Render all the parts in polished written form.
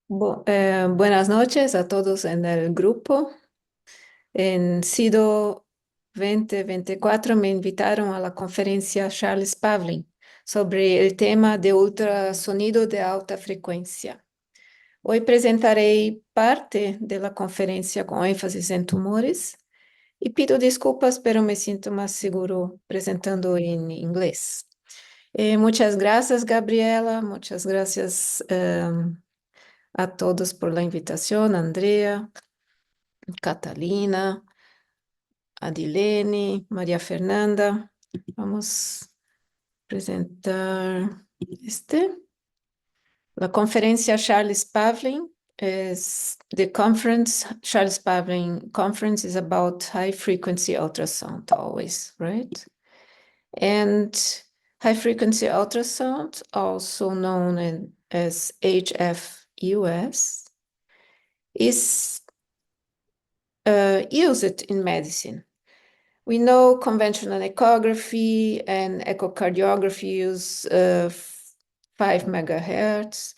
Buenas noches a todos en el grupo. En SIDO 2024 me invitaron a la conferencia Charles Pavlin sobre el tema de ultrasonido de alta frecuencia. Hoy presentaré parte de la conferencia con énfasis en tumores y pido disculpas, pero me siento más seguro presentando en inglés. Muchas gracias, Gabriela. Muchas gracias a todos por la invitación, Andrea, Catalina, Adilene, María Fernanda. Vamos a presentar este. La conferencia Charles Pavlin is the conference. Charles Pavlin conference is about high frequency ultrasound always, right? And high frequency ultrasound, also known as HFUS, is used in medicine. We know conventional ecography and echocardiography use 5 megahertz.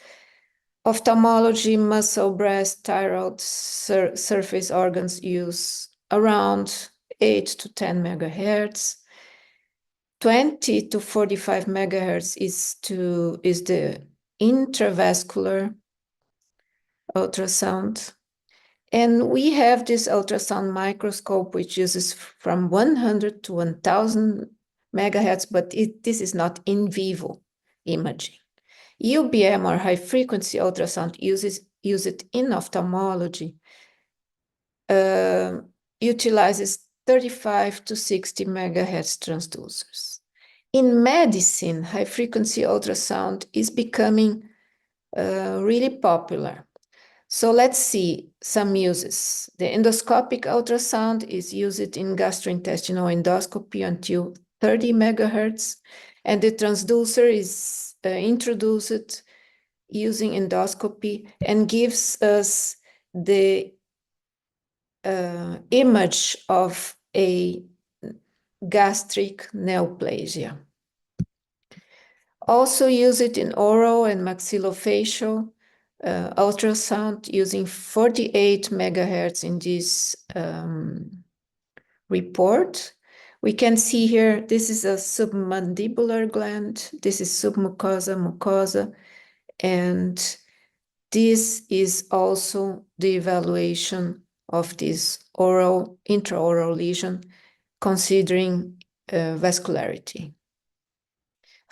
Ophthalmology, muscle, breast, thyroid, surface organs use around 8 to 10 megahertz. 20 to 45 megahertz is the intravascular ultrasound. And we have this ultrasound microscope, which uses from 100 to 1000 megahertz, but this is not in vivo imaging. UBM, or high frequency ultrasound, use it in ophthalmology, utilizes 35 to 60 megahertz transducers. In medicine, high frequency ultrasound is becoming really popular. So let's see some uses. The endoscopic ultrasound is used in gastrointestinal endoscopy until 30 megahertz, and the transducer is introduced using endoscopy and gives us the image of a gastric neoplasia. Also use it in oral and maxillofacial ultrasound using 48 megahertz in this report. We can see here, this is a submandibular gland, this is submucosa, mucosa, and this is also the evaluation of this intraoral lesion, considering vascularity.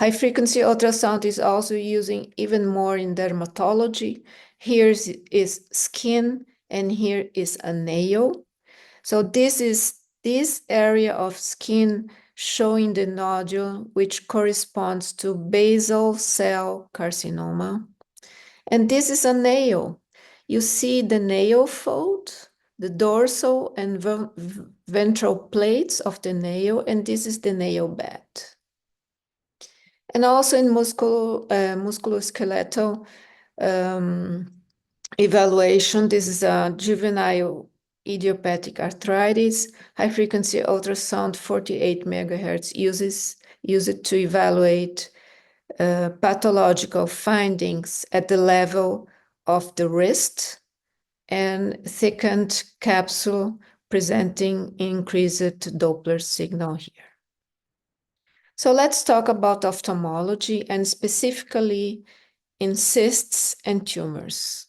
High-frequency ultrasound is also using even more in dermatology. Here is skin, and here is a nail. So this is this area of skin showing the nodule, which corresponds to basal cell carcinoma. And this is a nail. You see the nail fold, the dorsal and ventral plates of the nail, and this is the nail bed. And also in musculoskeletal evaluation, this is a juvenile idiopathic arthritis. High-frequency ultrasound, 48 megahertz, use it to evaluate pathological findings at the level of the wrist and thickened capsule presenting increased Doppler signal here. So let's talk about ophthalmology and specifically in cysts and tumors.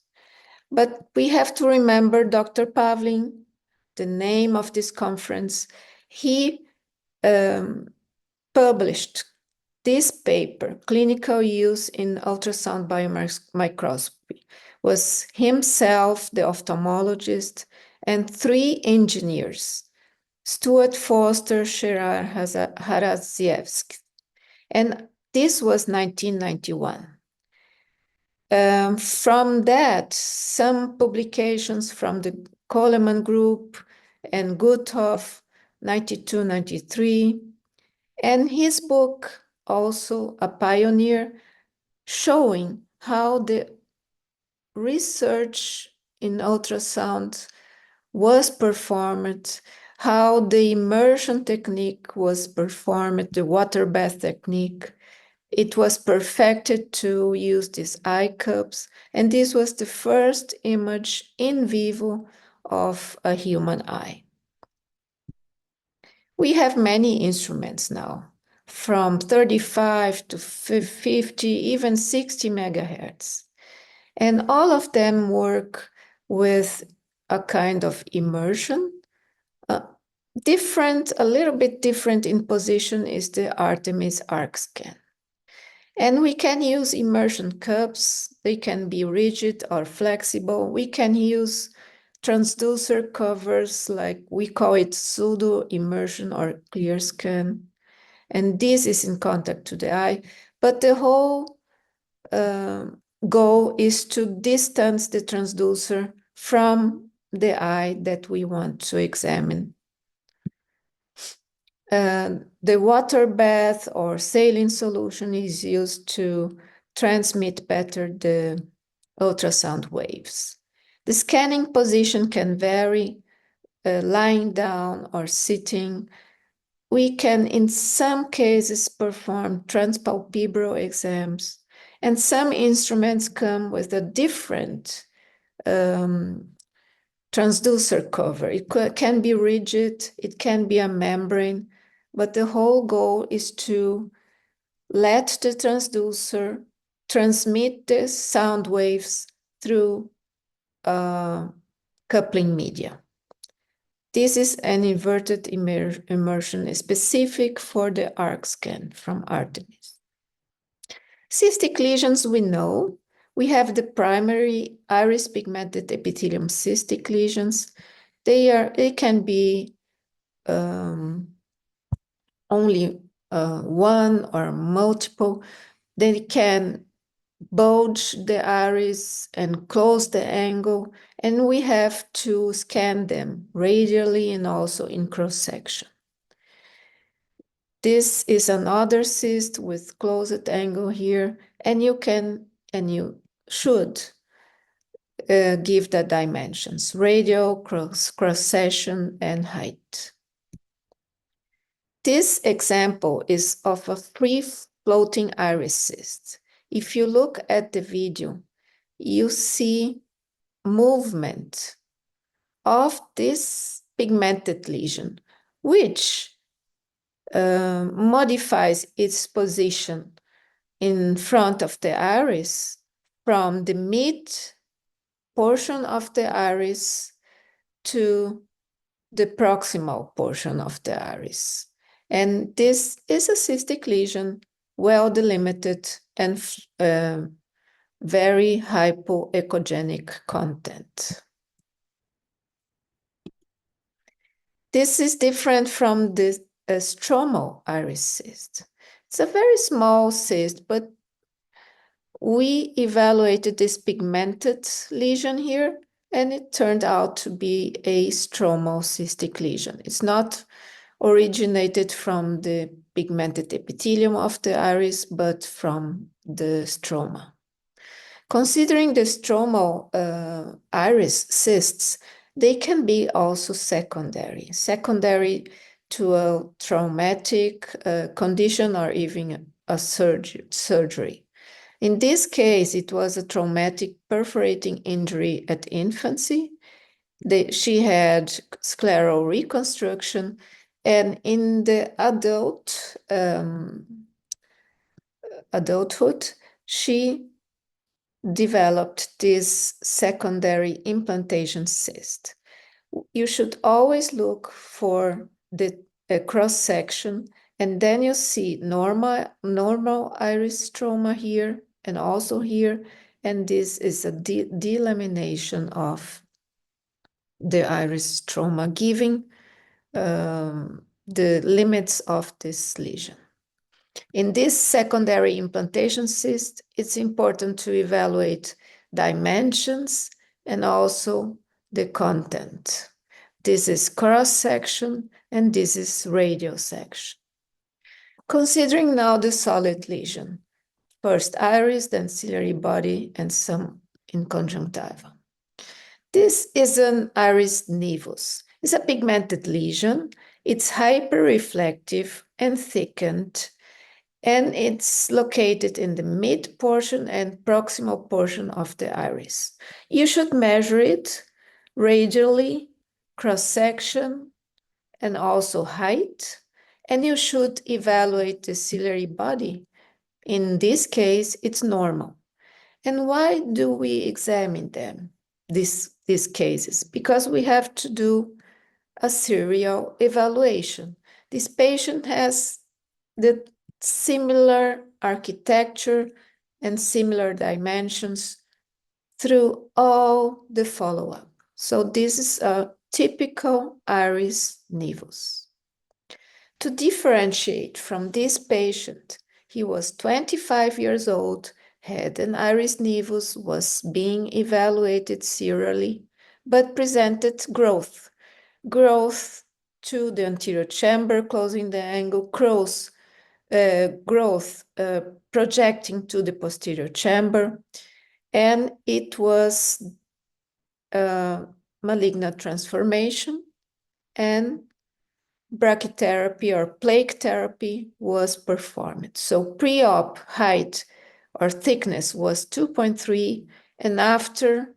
But we have to remember Dr. Pavlin, the name of this conference. He published this paper, Clinical Use in Ultrasound Biomicroscopy, was himself the ophthalmologist and 3 engineers, Stuart Foster, Gerard Harazievsky, and this was 1991. From that, some publications from the Coleman Group and Guthoff, 92, 93, and his book, also a pioneer, showing how the research in ultrasound was performed, how the immersion technique was performed, the water bath technique, it was perfected to use these eye cups, and this was the first image in vivo of a human eye. We have many instruments now, from 35 to 50, even 60 megahertz. And all of them work with a kind of immersion. A little bit different in position is the Artemis ArcScan. And we can use immersion cups. They can be rigid or flexible. We can use transducer covers, like we call it pseudo immersion or clear scan. And this is in contact to the eye. But the whole goal is to distance the transducer from the eye that we want to examine. The water bath or saline solution is used to transmit better the ultrasound waves. The scanning position can vary, lying down or sitting. We can, in some cases, perform transpalpebral exams, and some instruments come with a different transducer cover. It can be rigid, it can be a membrane, but the whole goal is to let the transducer transmit the sound waves through coupling media. This is an inverted immersion specific for the ArcScan from Artemis. Cystic lesions, we know. We have the primary iris pigmented epithelium cystic lesions. They can be only one or multiple. They can bulge the iris and close the angle, and we have to scan them radially and also in cross-section. This is another cyst with closed angle here, and you should give the dimensions: radial, cross-section, and height. This example is of a free floating iris cyst. If you look at the video, you see movement of this pigmented lesion, which modifies its position in front of the iris from the mid portion of the iris to the proximal portion of the iris. And this is a cystic lesion, well delimited and very hypoechogenic content. This is different from the stromal iris cyst. It's a very small cyst, but we evaluated this pigmented lesion here, and it turned out to be a stromal cystic lesion. It's not originated from the pigmented epithelium of the iris, but from the stroma. Considering the stromal iris cysts, they can be also secondary to a traumatic condition or even a surgery. In this case, it was a traumatic perforating injury at infancy. She had scleral reconstruction, and in the adulthood, she developed this secondary implantation cyst. You should always look for the cross-section, and then you see normal iris stroma here and also here, and this is a delamination of the iris stroma, giving the limits of this lesion. In this secondary implantation cyst, it's important to evaluate dimensions and also the content. This is cross-section and this is radial section. Considering now the solid lesion, first iris, then ciliary body, and some in conjunctiva. This is an iris nevus. It's a pigmented lesion. It's hyperreflective and thickened, and it's located in the mid portion and proximal portion of the iris. You should measure it radially, cross-section, and also height, and you should evaluate the ciliary body. In this case, it's normal. And why do we examine them, these cases? Because we have to do a serial evaluation. This patient has the similar architecture and similar dimensions through all the follow-up. So this is a typical iris nevus. To differentiate from this patient, he was 25 years old, had an iris nevus, was being evaluated serially, but presented growth to the anterior chamber, closing the angle, growth projecting to the posterior chamber, and it was malignant transformation, and brachytherapy or plaque therapy was performed. So pre-op height or thickness was 2.3, and after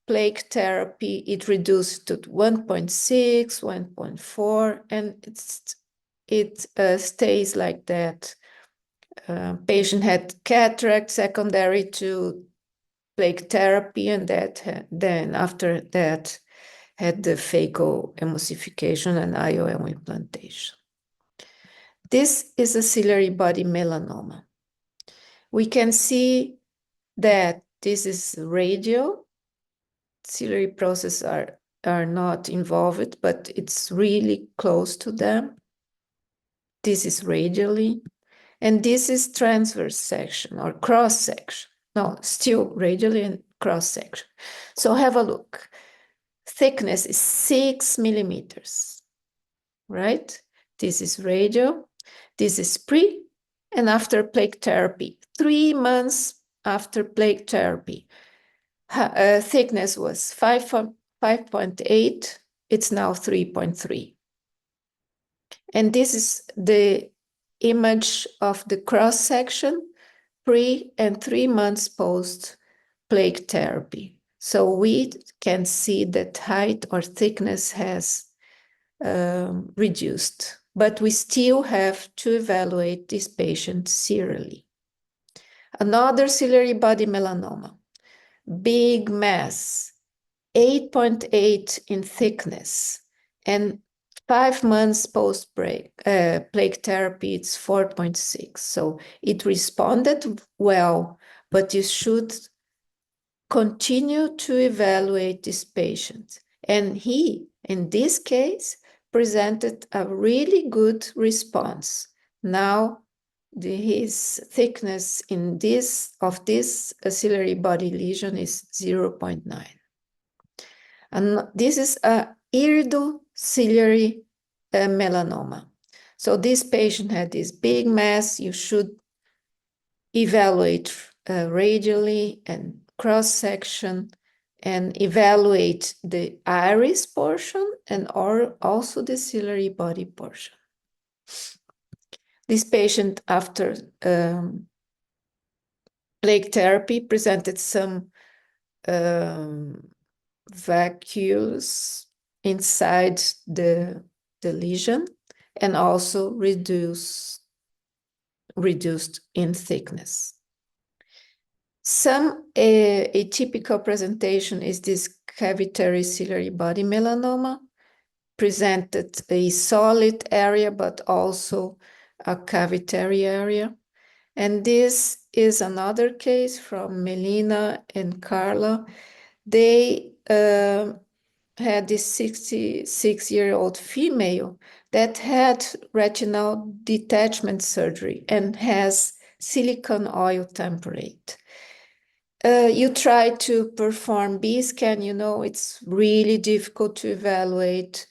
plaque therapy, it reduced to 1.6, 1.4, and it stays like that. Patient had cataract secondary to plaque therapy, and then after that had the phaco emulsification and IOL implantation. This is a ciliary body melanoma. We can see that this is radial. Ciliary processes are not involved, but it's really close to them. This is radially, and this is transverse section or cross section. No, still radially and cross section. So have a look. Thickness is 6 millimeters, right? This is radial. This is pre and after plaque therapy. 3 months after plaque therapy. Thickness was 5.8. It's now 3.3. And this is the image of the cross section pre and 3 months post plaque therapy. So we can see that height or thickness has reduced, but we still have to evaluate this patient serially. Another ciliary body melanoma, big mass, 8.8 in thickness, and 5 months post-plaque therapy, it's 4.6. So it responded well, but you should continue to evaluate this patient. And he, in this case, presented a really good response. Now, his thickness in this ciliary body lesion is 0.9. And this is a iridociliary melanoma. So this patient had this big mass. You should evaluate radially and cross-section and evaluate the iris portion and also the ciliary body portion. This patient, after plaque therapy, presented some vacuoles inside the lesion and also reduced in thickness. Some atypical presentation is this cavitary ciliary body melanoma, presented a solid area, but also a cavitary area. And this is another case from Melina and Carla. They had this 66-year-old female that had retinal detachment surgery and has silicone oil temperate. You try to perform B-scan, you know, it's really difficult to evaluate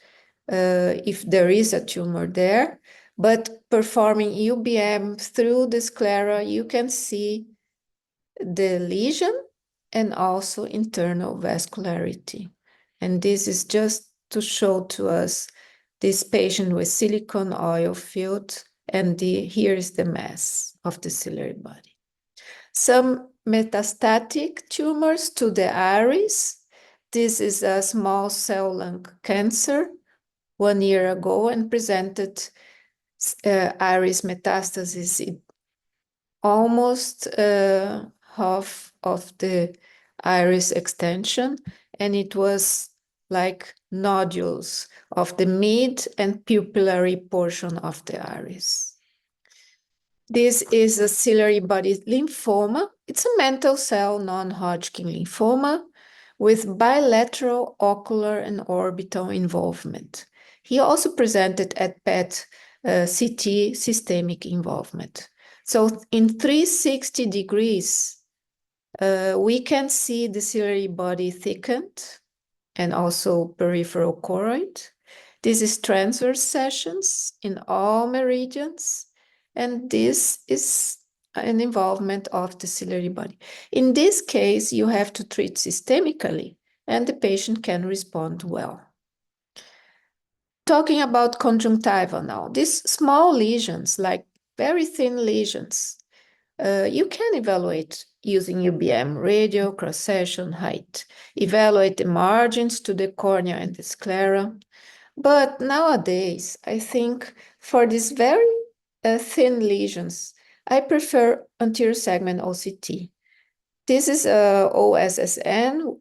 if there is a tumor there, but performing UBM through the sclera, you can see the lesion and also internal vascularity. And this is just to show to us this patient with silicone oil filled and here is the mass of the ciliary body. Some metastatic tumors to the iris. This is a small cell lung cancer 1 year ago and presented iris metastasis in almost half of the iris extension, and it was like nodules of the mid and pupillary portion of the iris. This is a ciliary body lymphoma. It's a mantle cell non-Hodgkin lymphoma with bilateral ocular and orbital involvement. He also presented at PET CT systemic involvement. So in 360 degrees, we can see the ciliary body thickened and also peripheral choroid. This is transverse sessions in all meridians, and this is an involvement of the ciliary body. In this case, you have to treat systemically, and the patient can respond well. Talking about conjunctiva now, these small lesions, like very thin lesions, you can evaluate using UBM, radio, cross-section, height. Evaluate the margins to the cornea and the sclera. But nowadays, I think for these very thin lesions, I prefer anterior segment OCT. This is OSSN.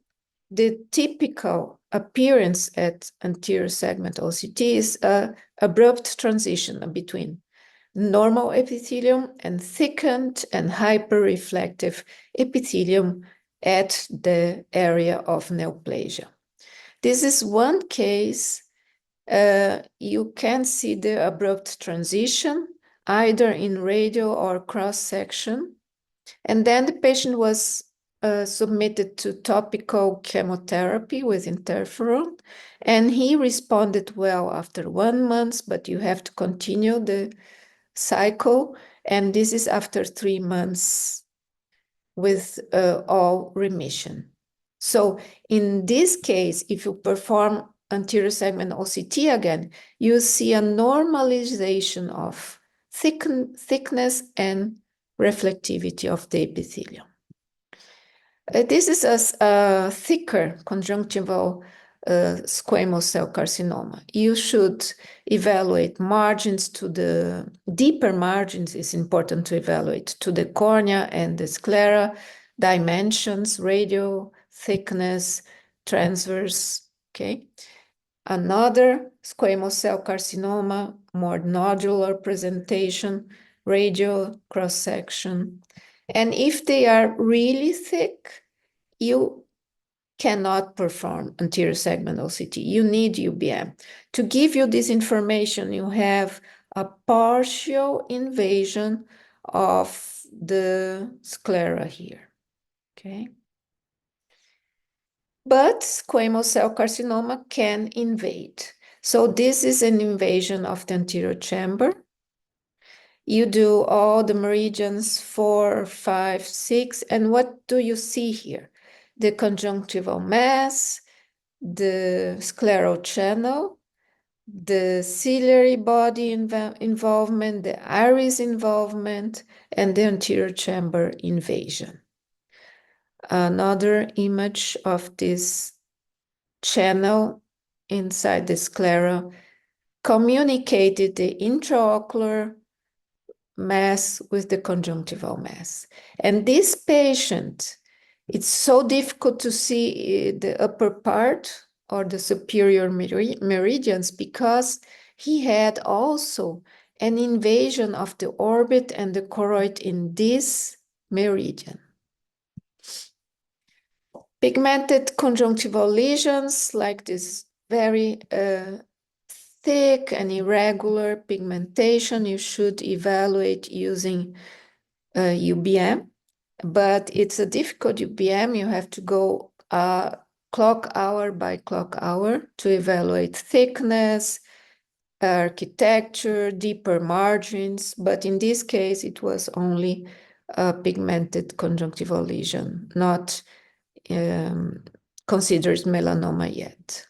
The typical appearance at anterior segment OCT is an abrupt transition between normal epithelium and thickened and hyperreflective epithelium at the area of neoplasia. This is one case. You can see the abrupt transition either in radial or cross-section. And then the patient was submitted to topical chemotherapy with interferon, and he responded well after 1 month, but you have to continue the cycle, and this is after 3 months with all remission. So in this case, if you perform anterior segment OCT again, you see a normalization of thickness and reflectivity of the epithelium. This is a thicker conjunctival squamous cell carcinoma. You should evaluate margins to the deeper margins. Is important to evaluate to the cornea and the sclera, dimensions, radial, thickness, transverse, okay? Another squamous cell carcinoma, more nodular presentation, radial cross-section. And if they are really thick, you cannot perform anterior segment OCT. You need UBM. To give you this information, you have a partial invasion of the sclera here, okay? But squamous cell carcinoma can invade. So this is an invasion of the anterior chamber. You do all the meridians 4, 5, 6, and what do you see here? The conjunctival mass, the scleral channel, the ciliary body involvement, the iris involvement, and the anterior chamber invasion. Another image of this channel inside the sclera communicated the intraocular mass with the conjunctival mass. And this patient, it's so difficult to see the upper part or the superior meridians because he had also an invasion of the orbit and the choroid in this meridian. Pigmented conjunctival lesions like this very thick and irregular pigmentation, you should evaluate using UBM, but it's a difficult UBM. You have to go clock hour by clock hour to evaluate thickness, architecture, deeper margins, but in this case, it was only a pigmented conjunctival lesion, not considered melanoma yet.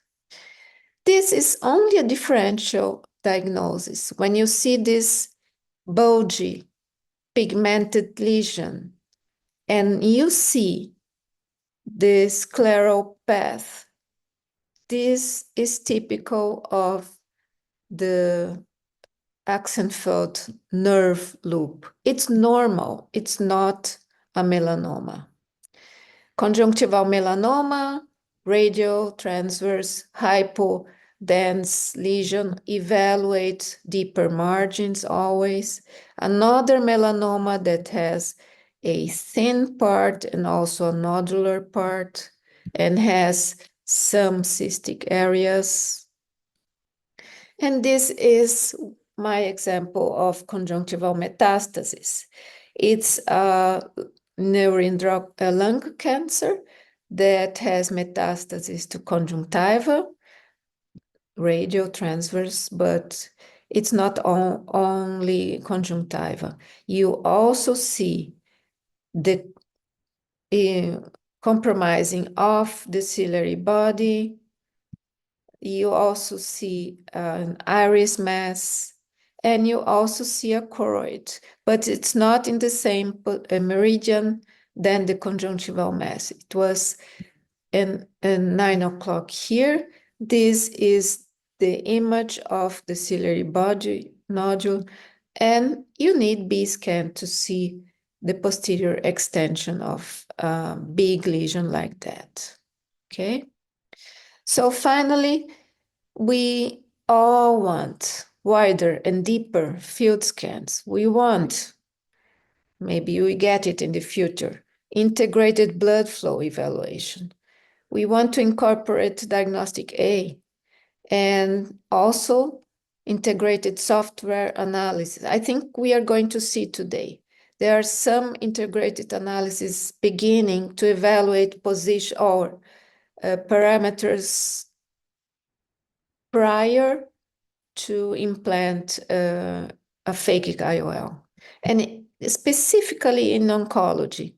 This is only a differential diagnosis. When you see this bulgy, pigmented lesion, and you see the scleral path. This is typical of the Axenfeld nerve loop. It's normal, it's not a melanoma. Conjunctival melanoma, radial, transverse, hypodense lesion, evaluate deeper margins always. Another melanoma that has a thin part and also a nodular part and has some cystic areas. And this is my example of conjunctival metastasis. It's a lung cancer that has metastasis to conjunctiva, radial transverse, but it's not only conjunctiva. You also see the compromising of the ciliary body. You also see an iris mass, and you also see a choroid, but it's not in the same meridian than the conjunctival mass. It was in 9 o'clock here. This is the image of the ciliary body nodule, and you need B-scan to see the posterior extension of a big lesion like that, okay? So finally, we all want wider and deeper field scans. We want, maybe we get it in the future, integrated blood flow evaluation. We want to incorporate diagnostic A and also integrated software analysis. I think we are going to see today. There are some integrated analysis beginning to evaluate position or parameters prior to implant a phakic IOL. And specifically in oncology,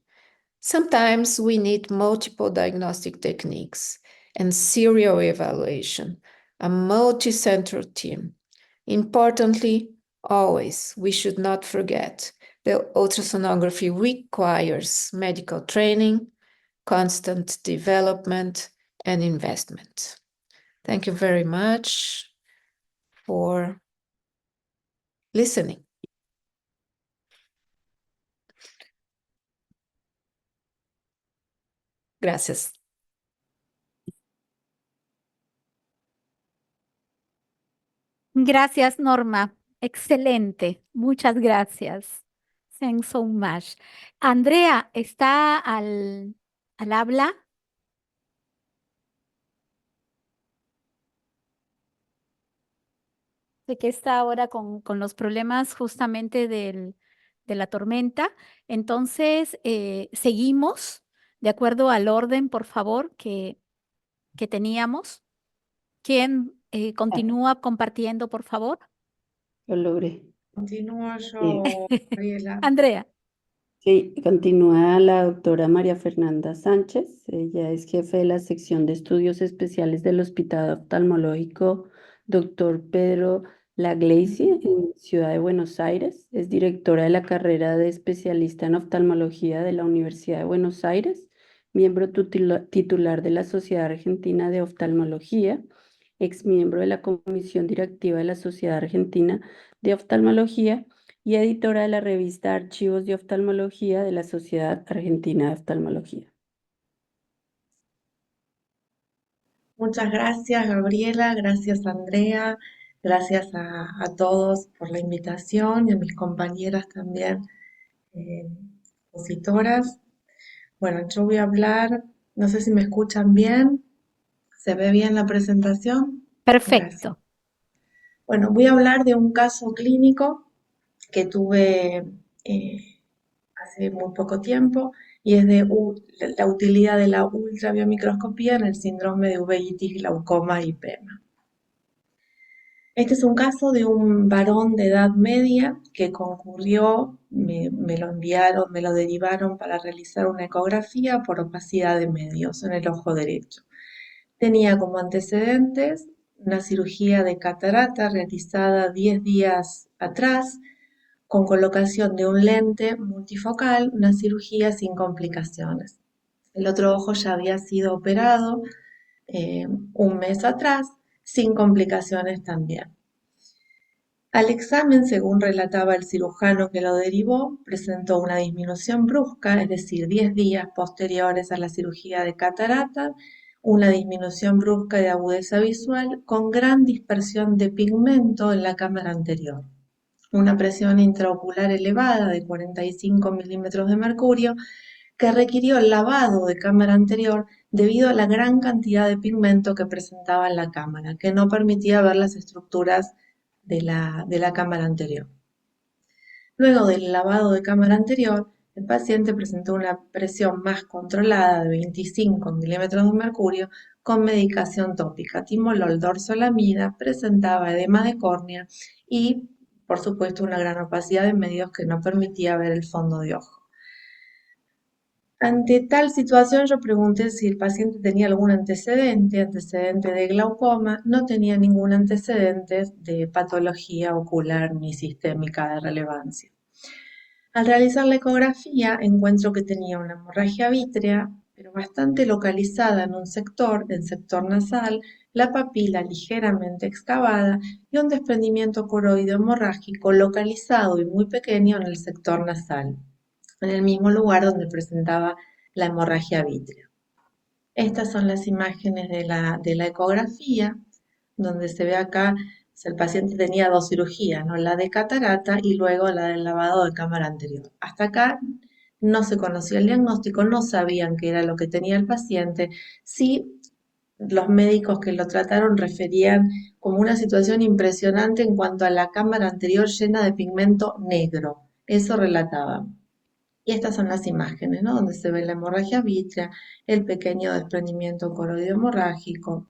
sometimes we need multiple diagnostic techniques and serial evaluation, a multi-central team. Importantly, always, we should not forget that ultrasonography requires medical training, constant development, and investment. Thank you very much for listening. Gracias. Gracias, Norma. Excelente. Muchas gracias. Thanks so much. Andrea, ¿está al habla? Sé que está ahora con los problemas justamente de la tormenta. Entonces, seguimos de acuerdo al orden, por favor, que teníamos. ¿Quién continúa compartiendo, por favor? Lo logré. Continúo yo, Gabriela. Andrea. Sí, continúa la doctora María Fernanda Sánchez. Ella es jefe de la sección de estudios especiales del Hospital Oftalmológico Dr. Pedro Lagleisi en Ciudad de Buenos Aires. Es directora de la carrera de especialista en oftalmología de la Universidad de Buenos Aires, miembro titular de la Sociedad Argentina de Oftalmología, exmiembro de la Comisión Directiva de la Sociedad Argentina de Oftalmología y editora de la revista Archivos de Oftalmología de la Sociedad Argentina de Oftalmología. Muchas gracias, Gabriela, gracias, Andrea, gracias a todos por la invitación y a mis compañeras también, expositoras. Bueno, yo voy a hablar, no sé si me escuchan bien, ¿se ve bien la presentación? Gracias. Perfecto. Bueno, voy a hablar de un caso clínico que tuve hace muy poco tiempo y es de la utilidad de la ultrabiomicroscopía en el síndrome de uveitis, glaucoma y PEMA. Este es un caso de un varón de edad media que concurrió, me lo enviaron, me lo derivaron para realizar una ecografía por opacidad de medios en el ojo derecho. Tenía como antecedentes una cirugía de catarata realizada 10 días atrás, con colocación de un lente multifocal, una cirugía sin complicaciones. El otro ojo ya había sido operado un mes atrás, sin complicaciones también. Al examen, según relataba el cirujano que lo derivó, presentó una disminución brusca, es decir, 10 días posteriores a la cirugía de catarata, una disminución brusca de agudeza visual con gran dispersión de pigmento en la cámara anterior, una presión intraocular elevada de 45 milímetros de mercurio que requirió el lavado de cámara anterior debido a la gran cantidad de pigmento que presentaba en la cámara, que no permitía ver las estructuras de la cámara anterior. Luego del lavado de cámara anterior, el paciente presentó una presión más controlada de 25 milímetros de mercurio con medicación tópica, timolol, dorzolamida, presentaba edema de córnea y, por supuesto, una gran opacidad de medios que no permitía ver el fondo de ojo. Ante tal situación yo pregunté si el paciente tenía algún antecedente de glaucoma, no tenía ningún antecedente de patología ocular ni sistémica de relevancia. Al realizar la ecografía encuentro que tenía una hemorragia vítrea, pero bastante localizada en un sector, el sector nasal, la papila ligeramente excavada y un desprendimiento coroideo hemorrágico localizado y muy pequeño en el sector nasal, en el mismo lugar donde presentaba la hemorragia vítrea. Estas son las imágenes de la ecografía, donde se ve acá, el paciente tenía dos cirugías, ¿no? La de catarata y luego la del lavado de cámara anterior. Hasta acá no se conocía el diagnóstico, no sabían qué era lo que tenía el paciente. Sí, los médicos que lo trataron referían como una situación impresionante en cuanto a la cámara anterior llena de pigmento negro. Eso relataban. Y estas son las imágenes, ¿no? Donde se ve la hemorragia vítrea, el pequeño desprendimiento coroideo hemorrágico.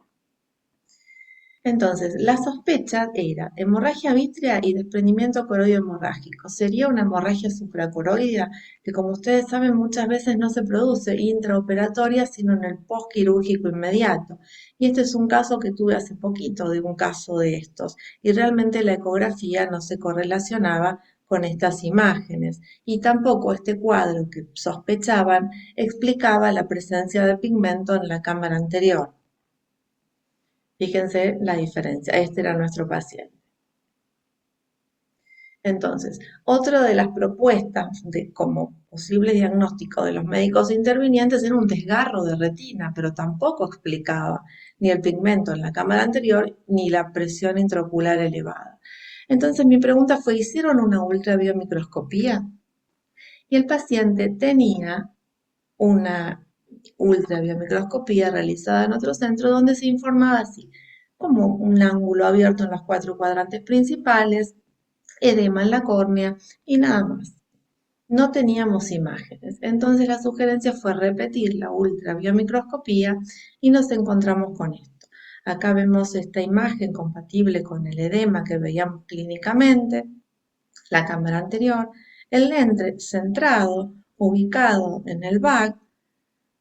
Entonces, la sospecha era hemorragia vítrea y desprendimiento coroideo hemorrágico. Sería una hemorragia supracoroidea que, como ustedes saben, muchas veces no se produce intraoperatoria, sino en el postquirúrgico inmediato. Y este es un caso que tuve hace poquito, de un caso de estos. Y realmente la ecografía no se correlacionaba con estas imágenes. Y tampoco este cuadro que sospechaban explicaba la presencia de pigmento en la cámara anterior. Fíjense la diferencia, este era nuestro paciente. Entonces, otra de las propuestas como posible diagnóstico de los médicos intervinientes era un desgarro de retina, pero tampoco explicaba ni el pigmento en la cámara anterior ni la presión intraocular elevada. Entonces mi pregunta fue, ¿hicieron una ultrabiomicroscopía? Y el paciente tenía una ultrabiomicroscopía realizada en otro centro donde se informaba así, como un ángulo abierto en los 4 cuadrantes principales, edema en la córnea y nada más. No teníamos imágenes, entonces la sugerencia fue repetir la ultrabiomicroscopía y nos encontramos con esto. Acá vemos esta imagen compatible con el edema que veíamos clínicamente, la cámara anterior, el lente centrado, ubicado en el back.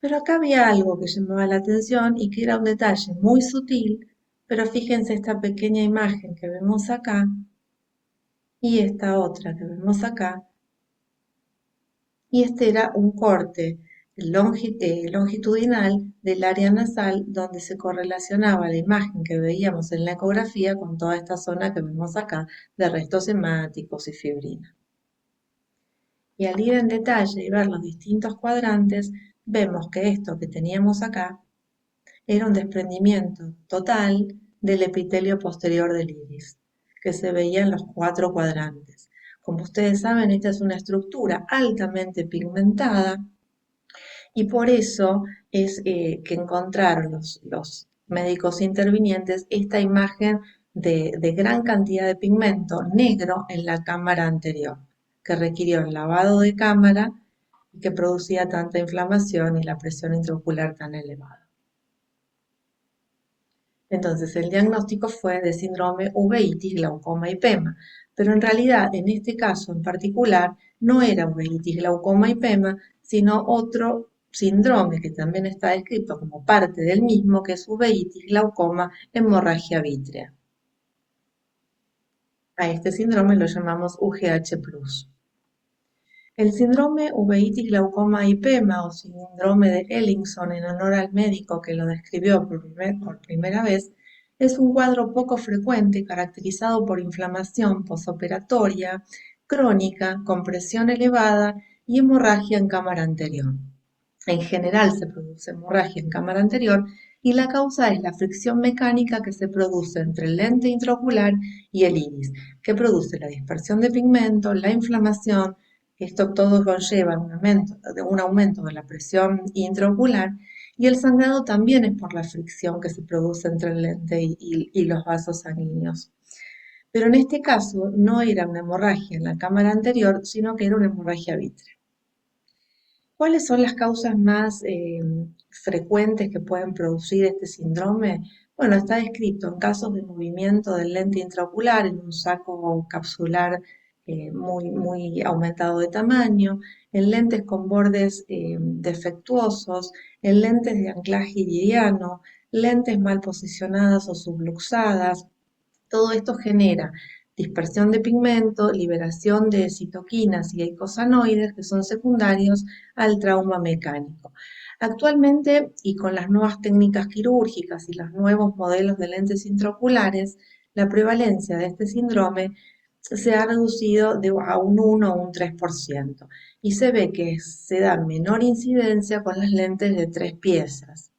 Pero acá había algo que llamaba la atención y que era un detalle muy sutil, pero fíjense esta pequeña imagen que vemos acá y esta otra que vemos acá. Y este era un corte longitudinal del área nasal donde se correlacionaba la imagen que veíamos en la ecografía con toda esta zona que vemos acá de restos hemáticos y fibrina. Y al ir en detalle y ver los distintos cuadrantes, vemos que esto que teníamos acá era un desprendimiento total del epitelio posterior del iris, que se veía en los 4 cuadrantes. Como ustedes saben, esta es una estructura altamente pigmentada y por eso es que encontraron los médicos intervinientes esta imagen de gran cantidad de pigmento negro en la cámara anterior, que requirió el lavado de cámara y que producía tanta inflamación y la presión intraocular tan elevada. Entonces, el diagnóstico fue de síndrome uveitis, glaucoma y PEMA, pero en realidad, en este caso en particular, no era uveitis, glaucoma y PEMA, sino otro síndrome que también está descrito como parte del mismo, que es uveitis, glaucoma, hemorragia vítrea. A este síndrome lo llamamos UGH+. El síndrome uveitis glaucoma IPEMA o síndrome de Ellingson, en honor al médico que lo describió por primera vez, es un cuadro poco frecuente caracterizado por inflamación posoperatoria, crónica, con presión elevada y hemorragia en cámara anterior. En general se produce hemorragia en cámara anterior y la causa es la fricción mecánica que se produce entre el lente intraocular y el iris, que produce la dispersión de pigmento, la inflamación. Esto todo conlleva un aumento de la presión intraocular y el sangrado también es por la fricción que se produce entre el lente y los vasos sanguíneos. Pero en este caso no era una hemorragia en la cámara anterior, sino que era una hemorragia vítrea. ¿Cuáles son las causas más frecuentes que pueden producir este síndrome? Bueno, está descrito en casos de movimiento del lente intraocular en un saco capsular muy aumentado de tamaño, en lentes con bordes defectuosos, en lentes de anclaje iridiano, lentes mal posicionadas o subluxadas. Todo esto genera dispersión de pigmento, liberación de citoquinas y eicosanoides que son secundarios al trauma mecánico. Actualmente, y con las nuevas técnicas quirúrgicas y los nuevos modelos de lentes intraoculares, la prevalencia de este síndrome se ha reducido a un 1 o un 3% y se ve que se da menor incidencia con las lentes de 3 piezas.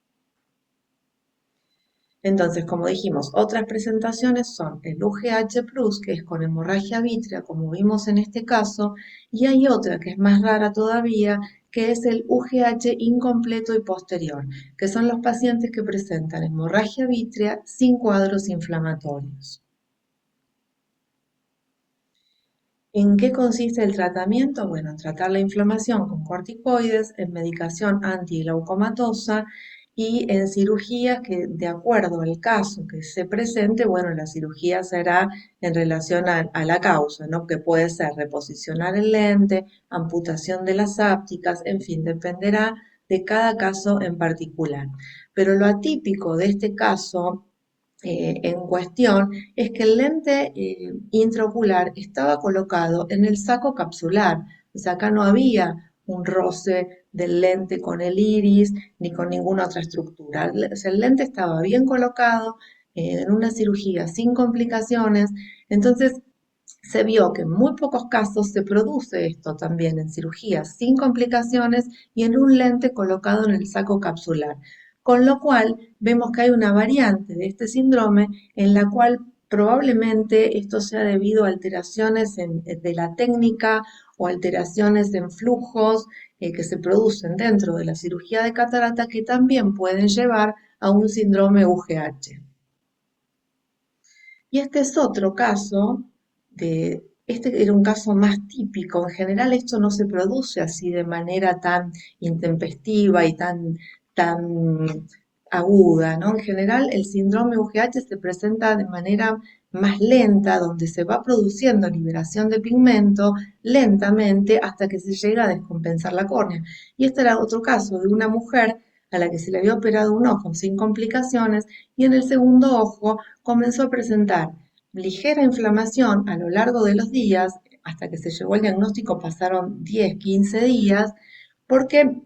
Entonces, como dijimos, otras presentaciones son el UGH+, que es con hemorragia vítrea, como vimos en este caso, y hay otra que es más rara todavía, que es el UGH incompleto y posterior, que son los pacientes que presentan hemorragia vítrea sin cuadros inflamatorios. ¿En qué consiste el tratamiento? Bueno, en tratar la inflamación con corticoides, en medicación antiglaucomatosa y en cirugías que, de acuerdo al caso que se presente, bueno, la cirugía será en relación a la causa, ¿no? Que puede ser reposicionar el lente, amputación de las ápticas, en fin, dependerá de cada caso en particular. Pero lo atípico de este caso en cuestión es que el lente intraocular estaba colocado en el saco capsular, o sea, acá no había un roce del lente con el iris ni con ninguna otra estructura. O sea, el lente estaba bien colocado en una cirugía sin complicaciones, entonces se vio que en muy pocos casos se produce esto también en cirugías sin complicaciones y en un lente colocado en el saco capsular. Con lo cual vemos que hay una variante de este síndrome en la cual probablemente esto sea debido a alteraciones de la técnica o alteraciones en flujos que se producen dentro de la cirugía de catarata que también pueden llevar a un síndrome UGH. Y este es otro caso este era un caso más típico. En general esto no se produce así de manera tan intempestiva y tan aguda, ¿no? En general el síndrome UGH se presenta de manera más lenta, donde se va produciendo liberación de pigmento lentamente hasta que se llega a descompensar la córnea. Y este era otro caso de una mujer a la que se le había operado un ojo sin complicaciones y en el segundo ojo comenzó a presentar ligera inflamación a lo largo de los días, hasta que se llegó el diagnóstico pasaron 10, 15 días, porque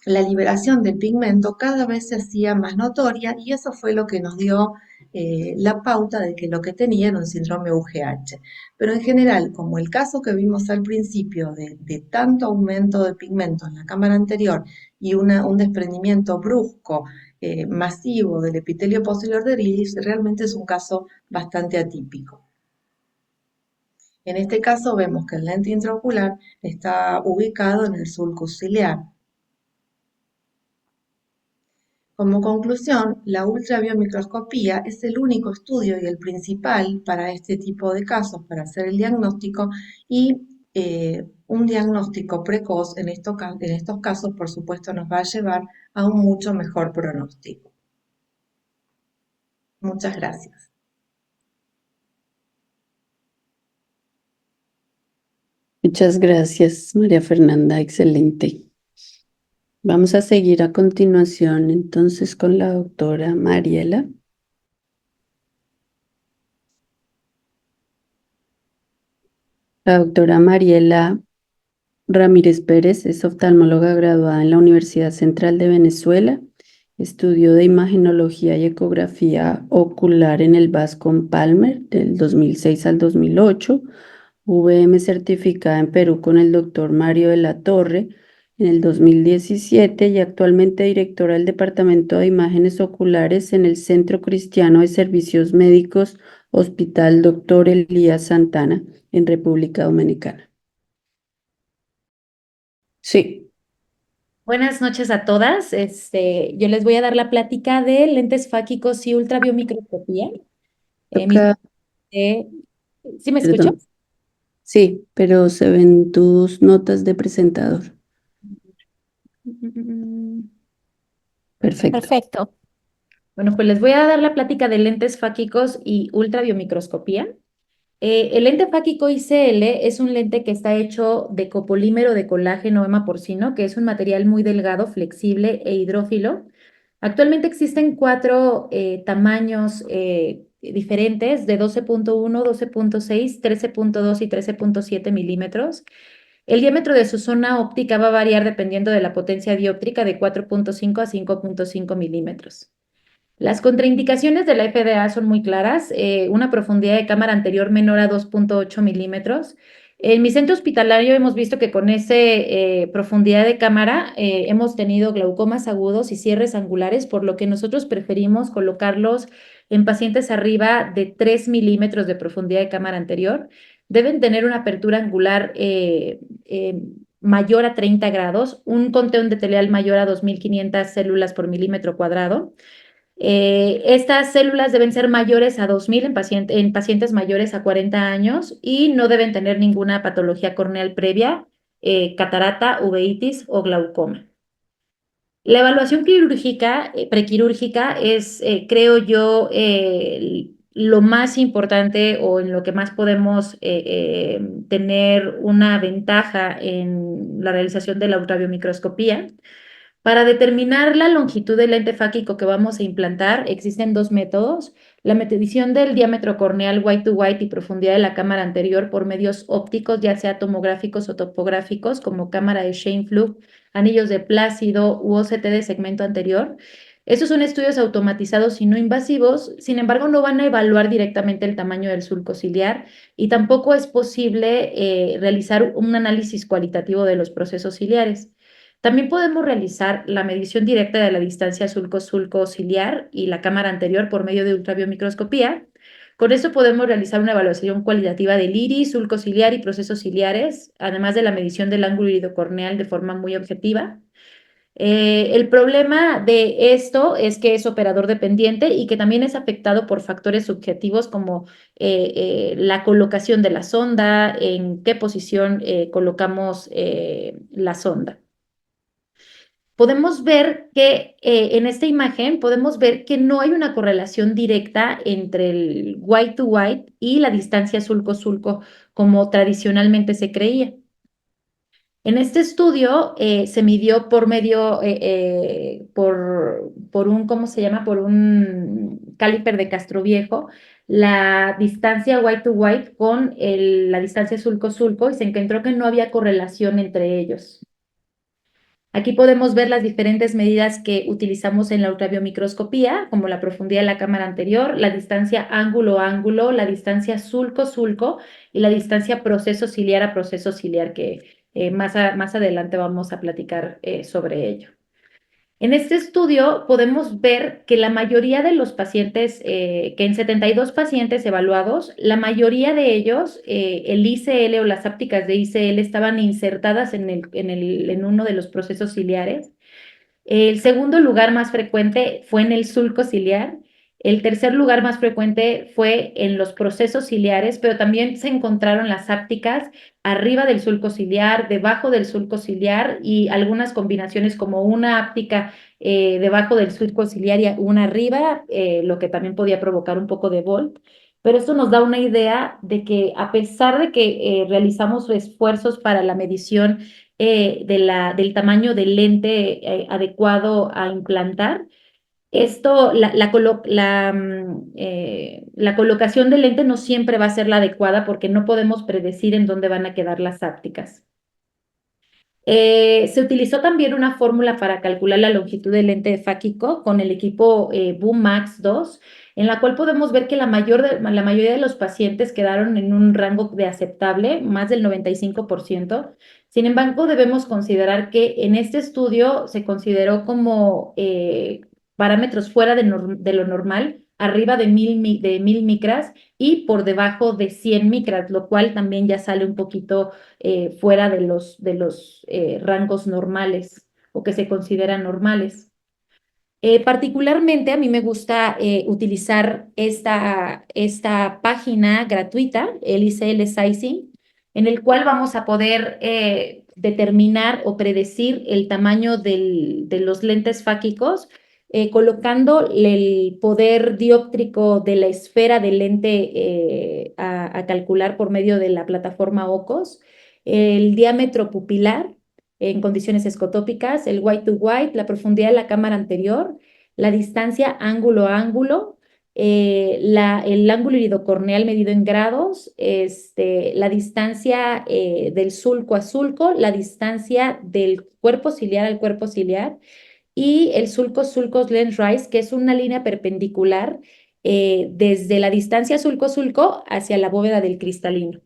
la liberación del pigmento cada vez se hacía más notoria y eso fue lo que nos dio la pauta de que lo que tenía era un síndrome UGH. Pero en general, como el caso que vimos al principio de tanto aumento de pigmento en la cámara anterior y un desprendimiento brusco, masivo del epitelio posterior del iris, realmente es un caso bastante atípico. En este caso vemos que el lente intraocular está ubicado en el sulcus ciliar. Como conclusión, la ultrabiomicroscopía es el único estudio y el principal para este tipo de casos, para hacer el diagnóstico y un diagnóstico precoz en estos casos, por supuesto, nos va a llevar a un mucho mejor pronóstico. Muchas gracias. Muchas gracias, María Fernanda, excelente. Vamos a seguir a continuación entonces con la doctora Mariela. La doctora Mariela Ramírez Pérez es oftalmóloga graduada en la Universidad Central de Venezuela. Estudió de imagenología y ecografía ocular en el Bascom Palmer del 2006 al 2008. VM certificada en Perú con el doctor Mario de la Torre en el 2017 y actualmente directora del Departamento de Imágenes Oculares en el Centro Cristiano de Servicios Médicos Hospital Doctor Elías Santana en República Dominicana. Sí, Buenas noches a todas. Yo les voy a dar la plática de lentes fáquicos y ultrabiomicroscopía. toca, ¿Sí me escuchó? perdón. Sí, pero se ven tus notas de presentador. Perfecto. Perfecto. Bueno, pues les voy a dar la plática de lentes fáquicos y ultrabiomicroscopía. El lente fáquico ICL es un lente que está hecho de copolímero de colágeno hema porcino, que es un material muy delgado, flexible e hidrófilo. Actualmente existen cuatro tamaños diferentes de 12.1, 12.6, 13.2 y 13.7 milímetros. El diámetro de su zona óptica va a variar dependiendo de la potencia dióptrica de 4.5 a 5.5 milímetros. Las contraindicaciones de la FDA son muy claras. Una profundidad de cámara anterior menor a 2.8 milímetros. En mi centro hospitalario hemos visto que con esa profundidad de cámara hemos tenido glaucomas agudos y cierres angulares, por lo que nosotros preferimos colocarlos en pacientes arriba de 3 milímetros de profundidad de cámara anterior. Deben tener una apertura angular mayor a 30 grados, un conteo endotelial mayor a 2.500 células por milímetro cuadrado. Estas células deben ser mayores a 2.000 en pacientes mayores a 40 años y no deben tener ninguna patología corneal previa, catarata, uveitis o glaucoma. La evaluación quirúrgica, prequirúrgica es, creo yo, lo más importante o en lo que más podemos tener una ventaja en la realización de la ultrabiomicroscopía. Para determinar la longitud del lente fáquico que vamos a implantar, existen dos métodos. La medición del diámetro corneal white to white y profundidad de la cámara anterior por medios ópticos, ya sea tomográficos o topográficos, como cámara de Scheimpflug, anillos de Plácido u OCT de segmento anterior. Estos son estudios automatizados y no invasivos, sin embargo, no van a evaluar directamente el tamaño del surco ciliar y tampoco es posible realizar un análisis cualitativo de los procesos ciliares. También podemos realizar la medición directa de la distancia sulco-sulco ciliar y la cámara anterior por medio de ultrabiomicroscopía. Con esto podemos realizar una evaluación cualitativa del iris, sulco ciliar y procesos ciliares, además de la medición del ángulo iridocorneal de forma muy objetiva. El problema de esto es que es operador dependiente y que también es afectado por factores subjetivos como la colocación de la sonda, en qué posición colocamos la sonda. Podemos ver que en esta imagen podemos ver que no hay una correlación directa entre el white to white y la distancia sulco-sulco como tradicionalmente se creía. En este estudio se midió por medio, por un, ¿cómo se llama? Por un caliper de Castroviejo, la distancia white to white con la distancia sulco-sulco y se encontró que no había correlación entre ellos. Aquí podemos ver las diferentes medidas que utilizamos en la ultrabiomicroscopía, como la profundidad de la cámara anterior, la distancia ángulo-ángulo, la distancia sulco-sulco y la distancia proceso ciliar a proceso ciliar, que más adelante vamos a platicar sobre ello. En este estudio podemos ver que la mayoría de los pacientes, que en 72 pacientes evaluados, la mayoría de ellos, el ICL o las ápticas de ICL estaban insertadas en uno de los procesos ciliares. El segundo lugar más frecuente fue en el sulco ciliar. El tercer lugar más frecuente fue en los procesos ciliares, pero también se encontraron las ápticas arriba del sulco ciliar, debajo del sulco ciliar y algunas combinaciones como una áptica debajo del sulco ciliar y una arriba, lo que también podía provocar un poco de volt. Pero esto nos da una idea de que a pesar de que realizamos esfuerzos para la medición del tamaño del lente adecuado a implantar, Esto, la colocación del lente no siempre va a ser la adecuada porque no podemos predecir en dónde van a quedar las ápticas. Se utilizó también una fórmula para calcular la longitud del lente fáquico con el equipo Boom Max 2, en la cual podemos ver que la mayoría de los pacientes quedaron en un rango de aceptable, más del 95%. Sin embargo, debemos considerar que en este estudio se consideró como parámetros fuera de lo normal, arriba de 1000 micras y por debajo de 100 micras, lo cual también ya sale un poquito fuera de los rangos normales o que se consideran normales. Particularmente a mí me gusta utilizar esta página gratuita, el ICL Sizing, en el cual vamos a poder determinar o predecir el tamaño de los lentes fáquicos, colocando el poder dióptrico de la esfera del lente a calcular por medio de la plataforma OCOS, el diámetro pupilar en condiciones escotópicas, el white to white, la profundidad de la cámara anterior, la distancia ángulo a ángulo, el ángulo iridocorneal medido en grados, la distancia del sulco a sulco, la distancia del cuerpo ciliar al cuerpo ciliar y el sulcus lens rise, que es una línea perpendicular desde la distancia sulco-sulco hacia la bóveda del cristalino.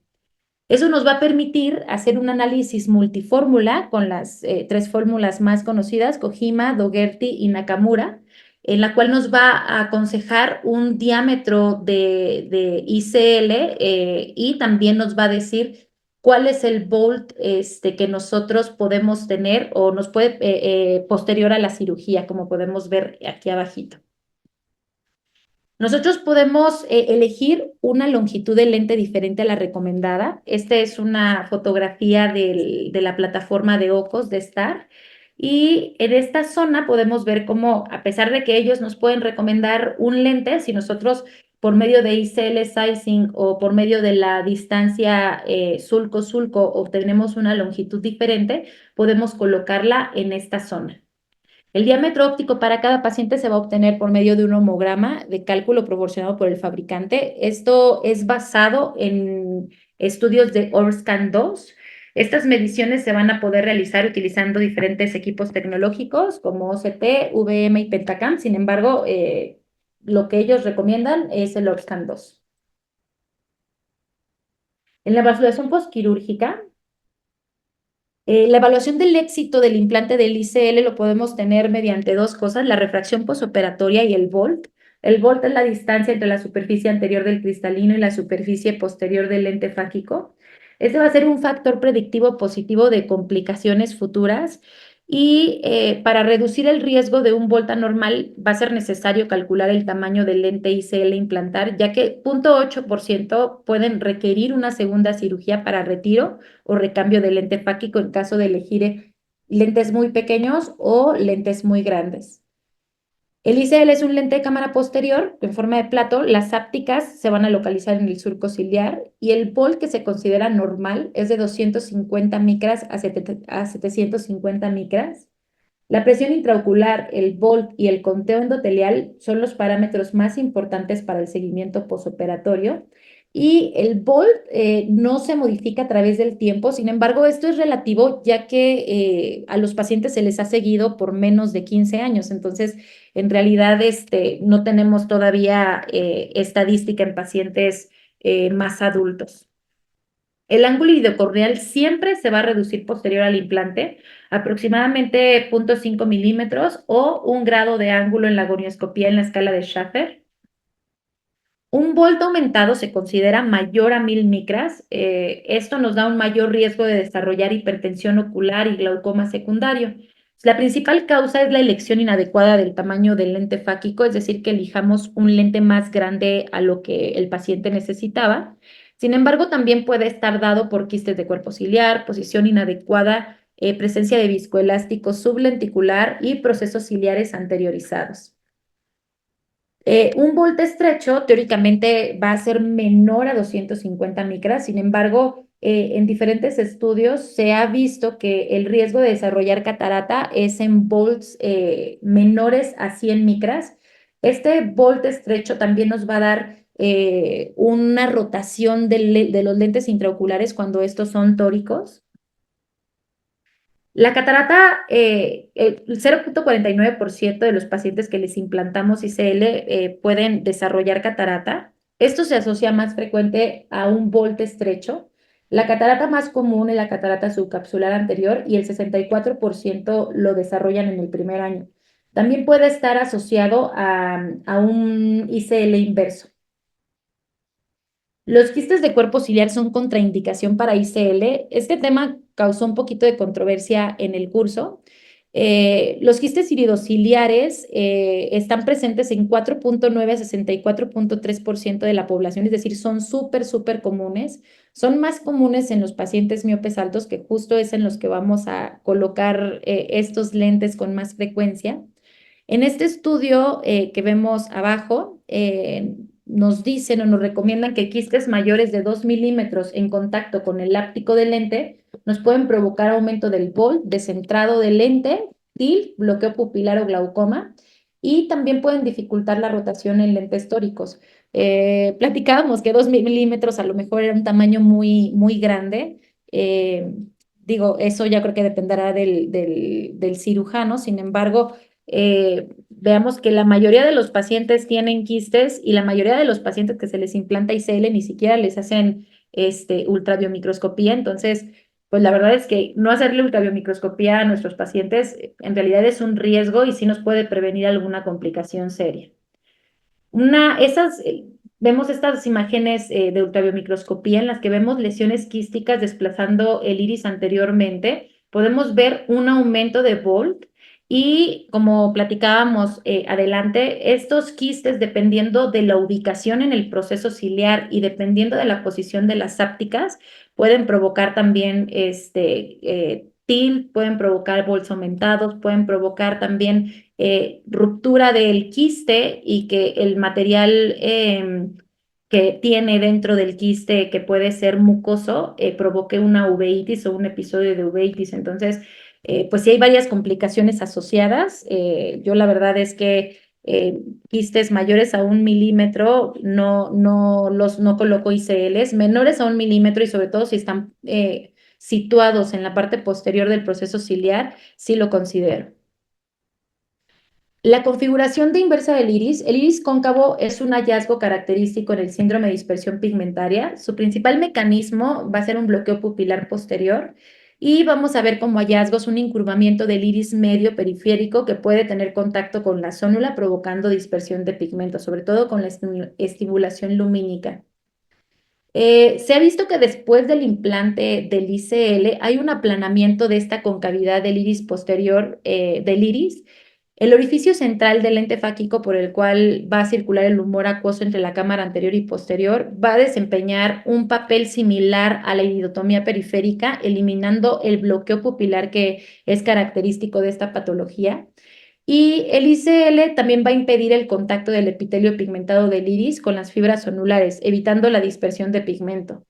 Eso nos va a permitir hacer un análisis multifórmula con las tres fórmulas más conocidas, Kojima, Dougherty y Nakamura, en la cual nos va a aconsejar un diámetro de ICL y también nos va a decir cuál es el bolt que nosotros podemos tener o nos puede posterior a la cirugía, como podemos ver aquí abajito. Nosotros podemos elegir una longitud de lente diferente a la recomendada. Esta es una fotografía de la plataforma de OCOS de STAR. Y en esta zona podemos ver cómo, a pesar de que ellos nos pueden recomendar un lente, si nosotros por medio de ICL Sizing o por medio de la distancia sulco-sulco obtenemos una longitud diferente, podemos colocarla en esta zona. El diámetro óptico para cada paciente se va a obtener por medio de un homograma de cálculo proporcionado por el fabricante. Esto es basado en estudios de Orscan 2. Estas mediciones se van a poder realizar utilizando diferentes equipos tecnológicos como OCT, VM y Pentacam. Sin embargo, lo que ellos recomiendan es el Orscan 2. En la evaluación postquirúrgica, la evaluación del éxito del implante del ICL lo podemos tener mediante dos cosas, la refracción posoperatoria y el volt. El volt es la distancia entre la superficie anterior del cristalino y la superficie posterior del lente fáquico. Este va a ser un factor predictivo positivo de complicaciones futuras y para reducir el riesgo de un volt anormal va a ser necesario calcular el tamaño del lente ICL implantar, ya que 0.8% pueden requerir una segunda cirugía para retiro o recambio de lente fáquico en caso de elegir lentes muy pequeños o lentes muy grandes. El ICL es un lente de cámara posterior en forma de plato. Las ápticas se van a localizar en el surco ciliar y el volt que se considera normal es de 250 micras a 750 micras. La presión intraocular, el volt y el conteo endotelial son los parámetros más importantes para el seguimiento posoperatorio. Y el volt no se modifica a través del tiempo, sin embargo, esto es relativo ya que a los pacientes se les ha seguido por menos de 15 años, entonces en realidad no tenemos todavía estadística en pacientes más adultos. El ángulo iridocorneal siempre se va a reducir posterior al implante, aproximadamente 0.5 milímetros o 1 grado de ángulo en la gonioscopía en la escala de Schaffer. Un volt aumentado se considera mayor a 1000 micras. Esto nos da un mayor riesgo de desarrollar hipertensión ocular y glaucoma secundario. La principal causa es la elección inadecuada del tamaño del lente fáquico, es decir, que elijamos un lente más grande a lo que el paciente necesitaba. Sin embargo, también puede estar dado por quistes de cuerpo ciliar, posición inadecuada, presencia de viscoelástico sublenticular y procesos ciliares anteriorizados. Un volt estrecho teóricamente va a ser menor a 250 micras, sin embargo, en diferentes estudios se ha visto que el riesgo de desarrollar catarata es en volts menores a 100 micras. Este volt estrecho también nos va a dar una rotación de los lentes intraoculares cuando estos son tóricos. La catarata, el 0.49% de los pacientes que les implantamos ICL pueden desarrollar catarata. Esto se asocia más frecuente a un volt estrecho. La catarata más común es la catarata subcapsular anterior y el 64% lo desarrollan en el primer año. También puede estar asociado a un ICL inverso. Los quistes de cuerpo ciliar son contraindicación para ICL. Este tema causó un poquito de controversia en el curso. Los quistes iridociliares están presentes en 4.9 a 64.3% de la población, es decir, son súper comunes. Son más comunes en los pacientes miopes altos, que justo es en los que vamos a colocar estos lentes con más frecuencia. En este estudio que vemos abajo, nos dicen o nos recomiendan que quistes mayores de 2 milímetros en contacto con el áptico del lente nos pueden provocar aumento del volt, descentrado del lente, tilt, bloqueo pupilar o glaucoma, y también pueden dificultar la rotación en lentes tóricos. Platicábamos que 2 milímetros a lo mejor era un tamaño muy grande. Digo, eso ya creo que dependerá del cirujano. Sin embargo, veamos que la mayoría de los pacientes tienen quistes y la mayoría de los pacientes que se les implanta ICL ni siquiera les hacen ultrabiomicroscopía. Entonces, pues la verdad es que no hacerle ultrabiomicroscopía a nuestros pacientes en realidad es un riesgo y sí nos puede prevenir alguna complicación seria. Vemos estas imágenes de ultrabiomicroscopía en las que vemos lesiones quísticas desplazando el iris anteriormente. Podemos ver un aumento de volt y, como platicábamos adelante, estos quistes, dependiendo de la ubicación en el proceso ciliar y dependiendo de la posición de las ápticas, pueden provocar también tilt, pueden provocar volts aumentados, pueden provocar también ruptura del quiste y que el material que tiene dentro del quiste, que puede ser mucoso, provoque una uveitis o un episodio de uveitis. Entonces, pues sí hay varias complicaciones asociadas. Yo la verdad es que quistes mayores a 1 milímetro no coloco ICLs, menores a 1 milímetro y sobre todo si están situados en la parte posterior del proceso ciliar, sí lo considero. La configuración de inversa del iris. El iris cóncavo es un hallazgo característico en el síndrome de dispersión pigmentaria. Su principal mecanismo va a ser un bloqueo pupilar posterior y vamos a ver como hallazgos un encurvamiento del iris medio periférico que puede tener contacto con la zónula provocando dispersión de pigmento, sobre todo con la estimulación lumínica. Se ha visto que después del implante del ICL hay un aplanamiento de esta concavidad del iris posterior del iris. El orificio central del lente fáquico por el cual va a circular el humor acuoso entre la cámara anterior y posterior va a desempeñar un papel similar a la iridotomía periférica, eliminando el bloqueo pupilar que es característico de esta patología. Y el ICL también va a impedir el contacto del epitelio pigmentado del iris con las fibras zonulares, evitando la dispersión de pigmento.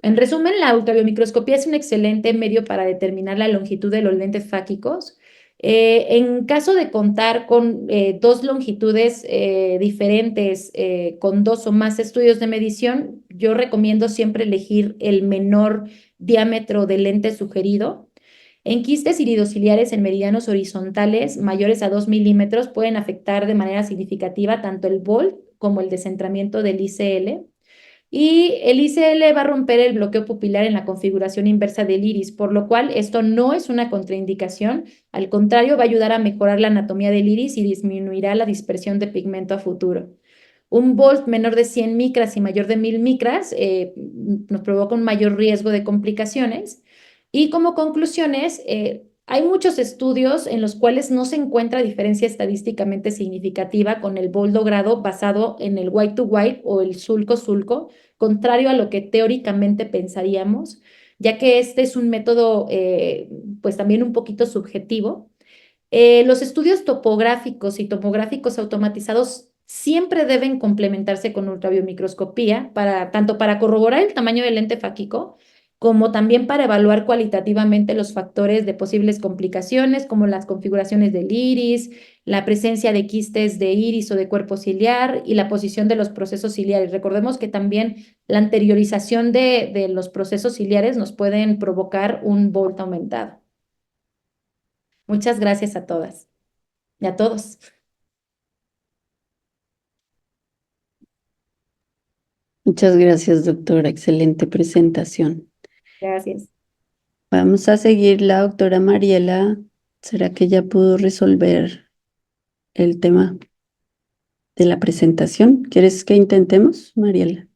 En resumen, la ultrabiomicroscopía es un excelente medio para determinar la longitud de los lentes fáquicos. En caso de contar con dos longitudes diferentes, con dos o más estudios de medición, yo recomiendo siempre elegir el menor diámetro del lente sugerido. En quistes iridociliares en meridianos horizontales mayores a 2 milímetros pueden afectar de manera significativa tanto el volt como el descentramiento del ICL. Y el ICL va a romper el bloqueo pupilar en la configuración inversa del iris, por lo cual esto no es una contraindicación, al contrario, va a ayudar a mejorar la anatomía del iris y disminuirá la dispersión de pigmento a futuro. Un volt menor de 100 micras y mayor de 1000 micras nos provoca un mayor riesgo de complicaciones. Y como conclusiones, hay muchos estudios en los cuales no se encuentra diferencia estadísticamente significativa con el volt logrado basado en el white to white o el sulco-sulco, contrario a lo que teóricamente pensaríamos, ya que este es un método pues también un poquito subjetivo. Los estudios topográficos y tomográficos automatizados siempre deben complementarse con ultrabiomicroscopía tanto para corroborar el tamaño del lente fáquico como también para evaluar cualitativamente los factores de posibles complicaciones, como las configuraciones del iris, la presencia de quistes de iris o de cuerpo ciliar y la posición de los procesos ciliares. Recordemos que también la anteriorización de los procesos ciliares nos pueden provocar un volt aumentado. Muchas gracias a todas y a todos. Muchas gracias, doctora. Excelente presentación. Gracias. Vamos a seguir la doctora Mariela. ¿Será que ya pudo resolver el tema de la presentación? ¿Quieres que intentemos, Mariela?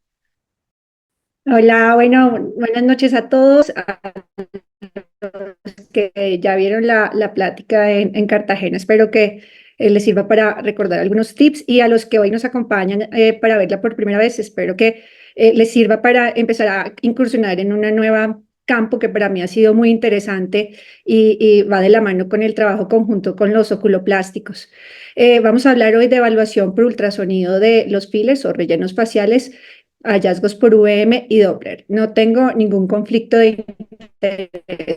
Hola, bueno, buenas noches a todos. A los que ya vieron la plática en Cartagena, espero que les sirva para recordar algunos tips, y a los que hoy nos acompañan para verla por primera vez, espero que les sirva para empezar a incursionar en una nueva campo que para mí ha sido muy interesante y va de la mano con el trabajo conjunto con los oculoplásticos. Vamos a hablar hoy de evaluación por ultrasonido de los files o rellenos faciales, hallazgos por VM y Doppler. No tengo ningún conflicto de interés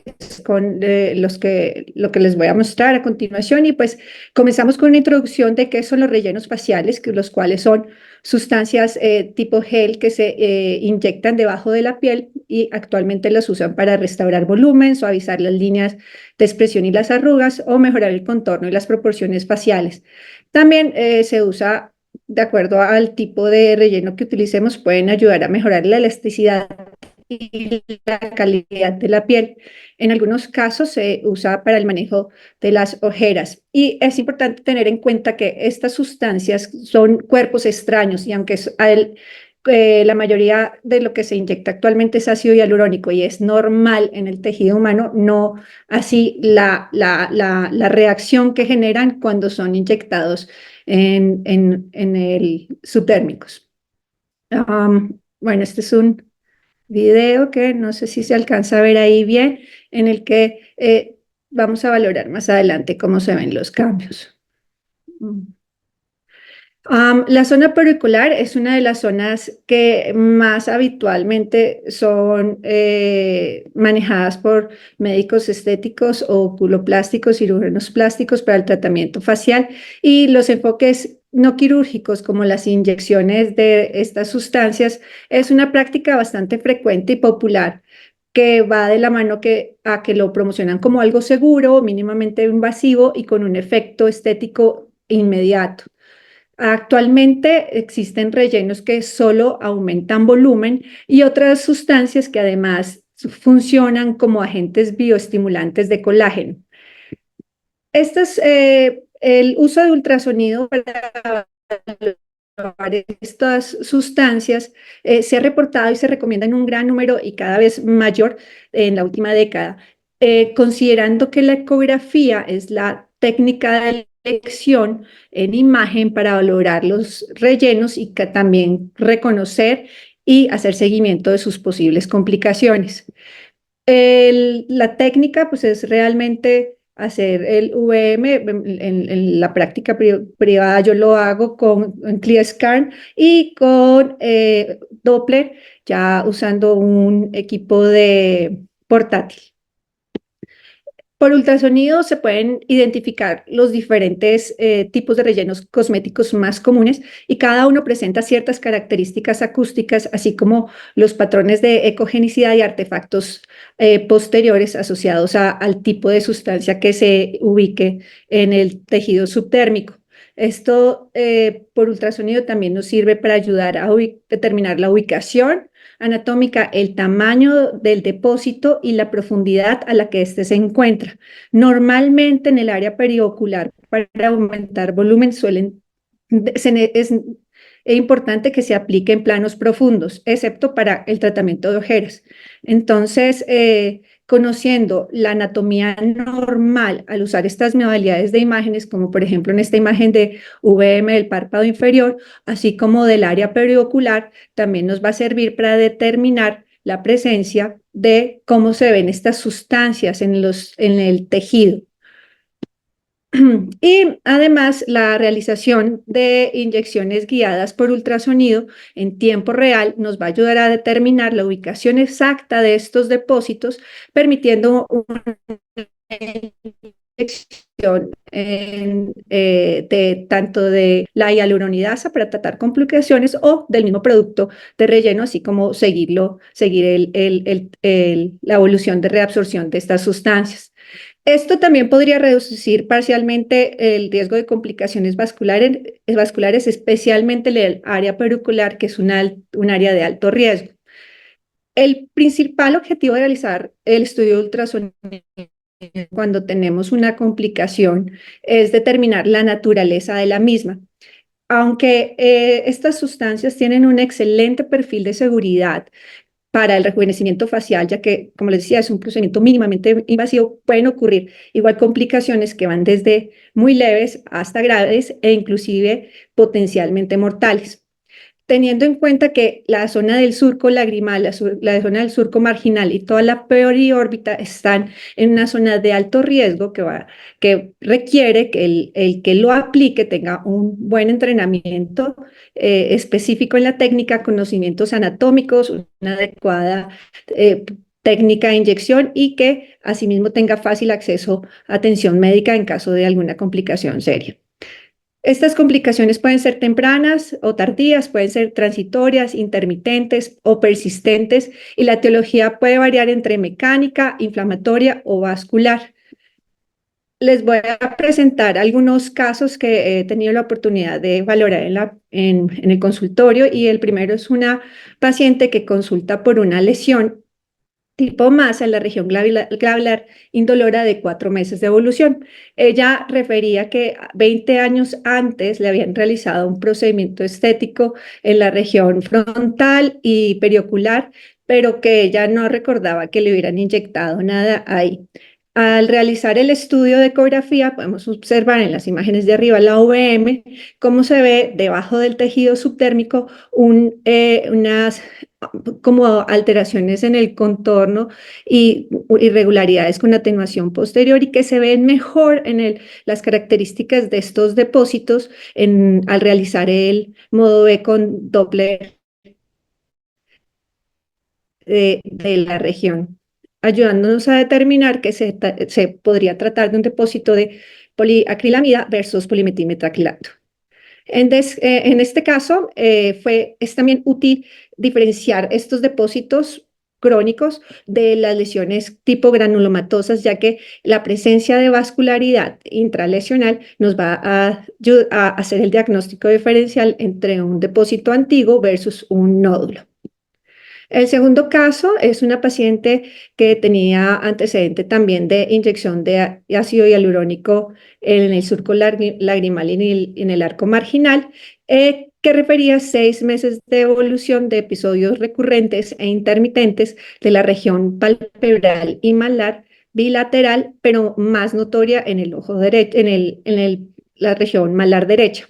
con lo que les voy a mostrar a continuación, y pues comenzamos con una introducción de qué son los rellenos faciales, los cuales son sustancias tipo gel que se inyectan debajo de la piel y actualmente las usan para restaurar volumen, suavizar las líneas de expresión y las arrugas, o mejorar el contorno y las proporciones faciales. También se usa, de acuerdo al tipo de relleno que utilicemos, pueden ayudar a mejorar la elasticidad y la calidad de la piel. En algunos casos se usa para el manejo de las ojeras, y es importante tener en cuenta que estas sustancias son cuerpos extraños, y aunque la mayoría de lo que se inyecta actualmente es ácido hialurónico y es normal en el tejido humano, no así la reacción que generan cuando son inyectados en el subdérmicos. Bueno, este es un video que no sé si se alcanza a ver ahí bien, en el que vamos a valorar más adelante cómo se ven los cambios. La zona pericular es una de las zonas que más habitualmente son manejadas por médicos estéticos o oculoplásticos, cirujanos plásticos para el tratamiento facial, y los enfoques no quirúrgicos como las inyecciones de estas sustancias es una práctica bastante frecuente y popular, que va de la mano a que lo promocionan como algo seguro, mínimamente invasivo y con un efecto estético inmediato. Actualmente existen rellenos que solo aumentan volumen y otras sustancias que además funcionan como agentes bioestimulantes de colágeno. El uso de ultrasonido para evaluar estas sustancias se ha reportado y se recomienda en un gran número y cada vez mayor en la última década, considerando que la ecografía es la técnica de elección en imagen para valorar los rellenos y que también reconocer y hacer seguimiento de sus posibles complicaciones. La técnica pues es realmente hacer el VM. En la práctica privada yo lo hago con ClearScan y con Doppler, ya usando un equipo de portátil. Por ultrasonido se pueden identificar los diferentes tipos de rellenos cosméticos más comunes, y cada uno presenta ciertas características acústicas, así como los patrones de ecogenicidad y artefactos posteriores asociados al tipo de sustancia que se ubique en el tejido subdérmico. Esto por ultrasonido también nos sirve para ayudar a determinar la ubicación anatómica, el tamaño del depósito y la profundidad a la que éste se encuentra. Normalmente en el área periocular, para aumentar volumen, es importante que se aplique en planos profundos, excepto para el tratamiento de ojeras. Entonces, conociendo la anatomía normal al usar estas modalidades de imágenes, como por ejemplo en esta imagen de VM del párpado inferior, así como del área periocular, también nos va a servir para determinar la presencia de cómo se ven estas sustancias en el tejido. Y además la realización de inyecciones guiadas por ultrasonido en tiempo real nos va a ayudar a determinar la ubicación exacta de estos depósitos, permitiendo una inyección de tanto de la hialuronidasa para tratar complicaciones o del mismo producto de relleno, así como seguir la evolución de reabsorción de estas sustancias. Esto también podría reducir parcialmente el riesgo de complicaciones vasculares, especialmente el área pericular, que es un área de alto riesgo. El principal objetivo de realizar el estudio de ultrasonido cuando tenemos una complicación es determinar la naturaleza de la misma. Aunque estas sustancias tienen un excelente perfil de seguridad para el rejuvenecimiento facial, ya que, como les decía, es un procedimiento mínimamente invasivo, pueden ocurrir igual complicaciones que van desde muy leves hasta graves e inclusive potencialmente mortales. Teniendo en cuenta que la zona del surco lagrimal, la zona del surco marginal y toda la periórbita están en una zona de alto riesgo que requiere que el que lo aplique tenga un buen entrenamiento específico en la técnica, conocimientos anatómicos, una adecuada técnica de inyección y que asimismo tenga fácil acceso a atención médica en caso de alguna complicación seria. Estas complicaciones pueden ser tempranas o tardías, pueden ser transitorias, intermitentes o persistentes, y la etiología puede variar entre mecánica, inflamatoria o vascular. Les voy a presentar algunos casos que he tenido la oportunidad de valorar en el consultorio, y el primero es una paciente que consulta por una lesión tipo masa en la región glabular indolora de 4 meses de evolución. Ella refería que 20 años antes le habían realizado un procedimiento estético en la región frontal y periocular, pero que ella no recordaba que le hubieran inyectado nada ahí. Al realizar el estudio de ecografía, podemos observar en las imágenes de arriba la UVM, cómo se ve debajo del tejido subdérmico unas como alteraciones en el contorno y irregularidades con atenuación posterior, y que se ven mejor en las características de estos depósitos al realizar el modo B con Doppler de la región, ayudándonos a determinar que se podría tratar de un depósito de poliacrilamida versus polimetilmetacrilato. En este caso, es también útil diferenciar estos depósitos crónicos de las lesiones tipo granulomatosas, ya que la presencia de vascularidad intralesional nos va a hacer el diagnóstico diferencial entre un depósito antiguo versus un nódulo. El segundo caso es una paciente que tenía antecedente también de inyección de ácido hialurónico en el surco lagrimal y en el arco marginal, que refería 6 meses de evolución de episodios recurrentes e intermitentes de la región palpebral y malar bilateral, pero más notoria en el ojo derecho, la región malar derecha.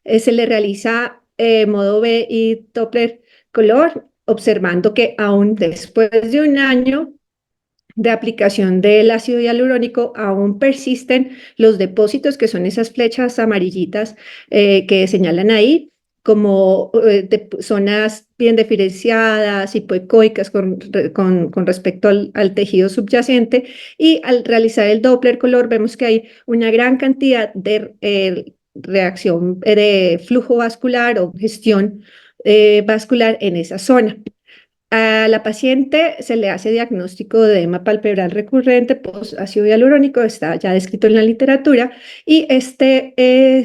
Se le realiza modo B y Doppler color, observando que aún después de un año de aplicación del ácido hialurónico, aún persisten los depósitos, que son esas flechas amarillitas que señalan ahí, como zonas bien diferenciadas, hipoecoicas con respecto al tejido subyacente. Y al realizar el Doppler color vemos que hay una gran cantidad de reacción de flujo vascular o gestión vascular en esa zona. A la paciente se le hace diagnóstico de edema palpebral recurrente post-ácido hialurónico, está ya descrito en la literatura, y este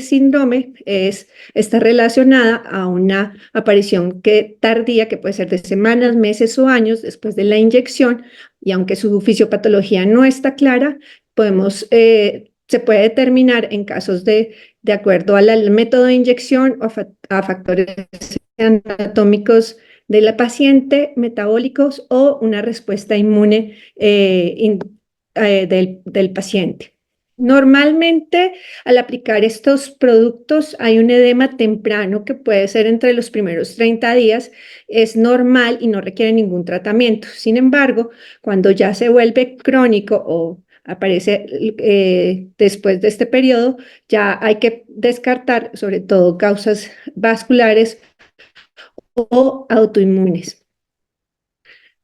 síndrome está relacionada a una aparición tardía, que puede ser de semanas, meses o años después de la inyección, y aunque su fisiopatología no está clara, se puede determinar en casos de acuerdo al método de inyección o a factores anatómicos de la paciente, metabólicos o una respuesta inmune del paciente. Normalmente, al aplicar estos productos, hay un edema temprano que puede ser entre los primeros 30 días, es normal y no requiere ningún tratamiento. Sin embargo, cuando ya se vuelve crónico o aparece después de este periodo, ya hay que descartar sobre todo causas vasculares o autoinmunes.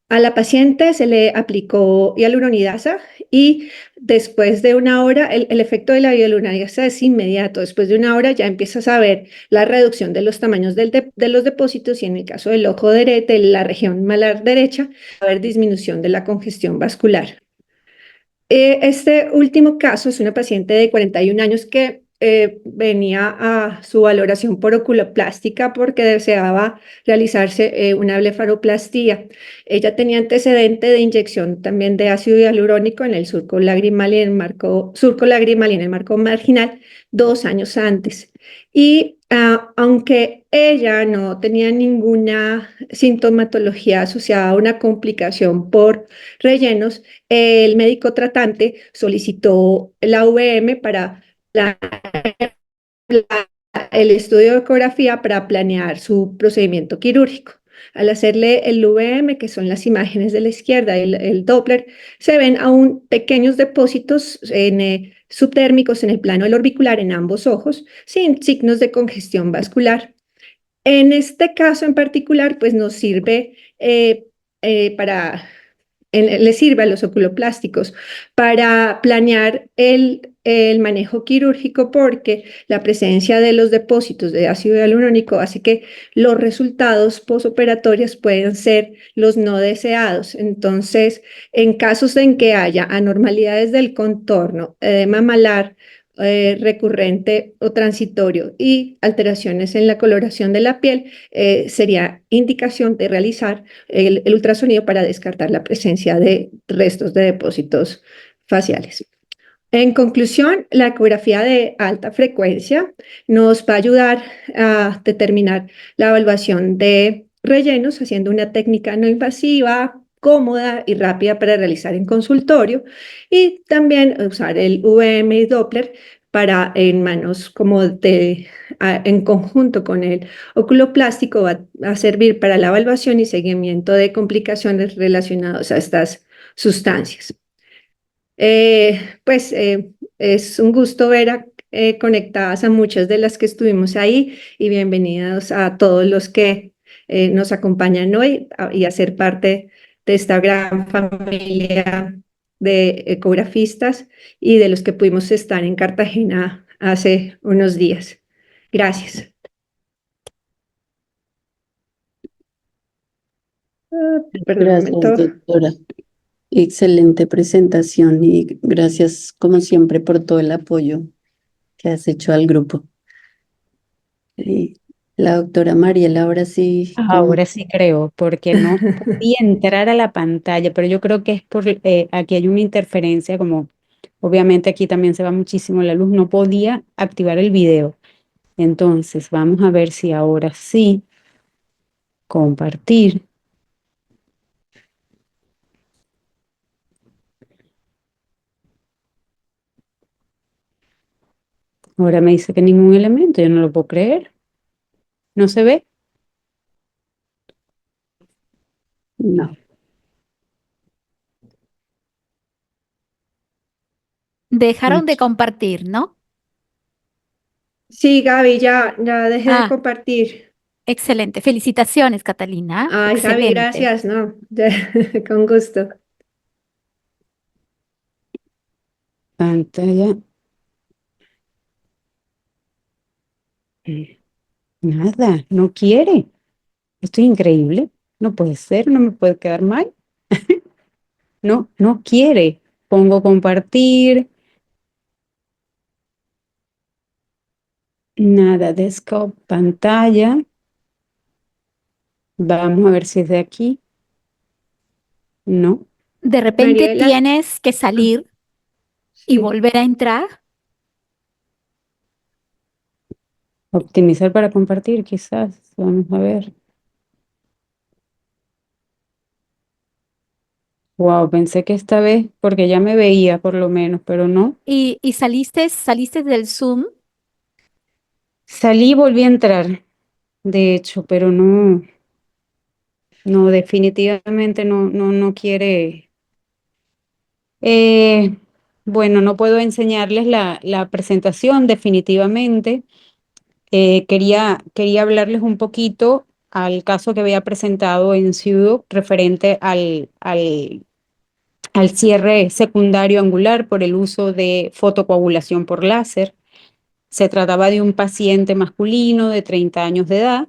A la paciente se le aplicó hialuronidasa y después de una hora, el efecto de la hialuronidasa es inmediato. Después de una hora ya empiezas a ver la reducción de los tamaños de los depósitos y en el caso del ojo derecho, de la región malar derecha, va a haber disminución de la congestión vascular. Este último caso es una paciente de 41 años que venía a su valoración por oculoplástica porque deseaba realizarse una blefaroplastía. Ella tenía antecedente de inyección también de ácido hialurónico en el surco lagrimal y en el marco marginal 2 años antes. Y aunque ella no tenía ninguna sintomatología asociada a una complicación por rellenos, el médico tratante solicitó la VM para el estudio de ecografía para planear su procedimiento quirúrgico. Al hacerle el VM, que son las imágenes de la izquierda, el Doppler, se ven aún pequeños depósitos subtérmicos en el plano del orbicular en ambos ojos, sin signos de congestión vascular. En este caso en particular, pues nos sirve le sirve a los oculoplásticos para planear el manejo quirúrgico porque la presencia de los depósitos de ácido hialurónico hace que los resultados postoperatorios pueden ser los no deseados. Entonces, en casos en que haya anormalidades del contorno, edema malar, recurrente o transitorio y alteraciones en la coloración de la piel, sería indicación de realizar el ultrasonido para descartar la presencia de restos de depósitos faciales. En conclusión, la ecografía de alta frecuencia nos va a ayudar a determinar la evaluación de rellenos haciendo una técnica no invasiva, cómoda y rápida para realizar en consultorio y también usar el VM y Doppler para en manos como en conjunto con el oculoplástico va a servir para la evaluación y seguimiento de complicaciones relacionadas a estas sustancias. Es un gusto ver conectadas a muchas de las que estuvimos ahí y bienvenidos a todos los que nos acompañan hoy y a ser parte de esta gran familia de ecografistas y de los que pudimos estar en Cartagena hace unos días. Gracias. Perdón un Gracias, momento. doctora. Excelente presentación y gracias, como siempre, por todo el apoyo que has hecho al grupo. La doctora Mariela, ahora sí, Ahora sí creo, porque no podía entrar a la pantalla, pero yo creo que es por aquí hay una interferencia, como obviamente aquí también se va muchísimo la luz, no podía activar el video. Entonces, vamos a ver si ahora sí compartir. Ahora me dice que ningún elemento, yo no lo puedo creer. ¿No se ve? no. Dejaron de compartir, ¿no? Sí, Gaby, ya dejé de Ah, compartir. excelente. Felicitaciones, Catalina. Ay, Gaby, Excelente. gracias, no, con gusto. Pantalla. Nada, no quiere. Esto es increíble. No puede ser, no me puede quedar mal. No, no quiere. Pongo compartir. Nada, desktop, pantalla. Vamos a ver si es de aquí. No. De repente Mariela, tienes que salir y sí. volver a entrar. Optimizar para compartir, quizás. Vamos a ver. Wow, pensé que esta vez, porque ya me veía por lo menos, pero no. Y saliste del Zoom. Salí y volví a entrar, de hecho, pero no, no, definitivamente no quiere. Bueno, no puedo enseñarles la presentación definitivamente. Quería hablarles un poquito al caso que había presentado en SIUDO referente al cierre secundario angular por el uso de fotocoagulación por láser. Se trataba de un paciente masculino de 30 años de edad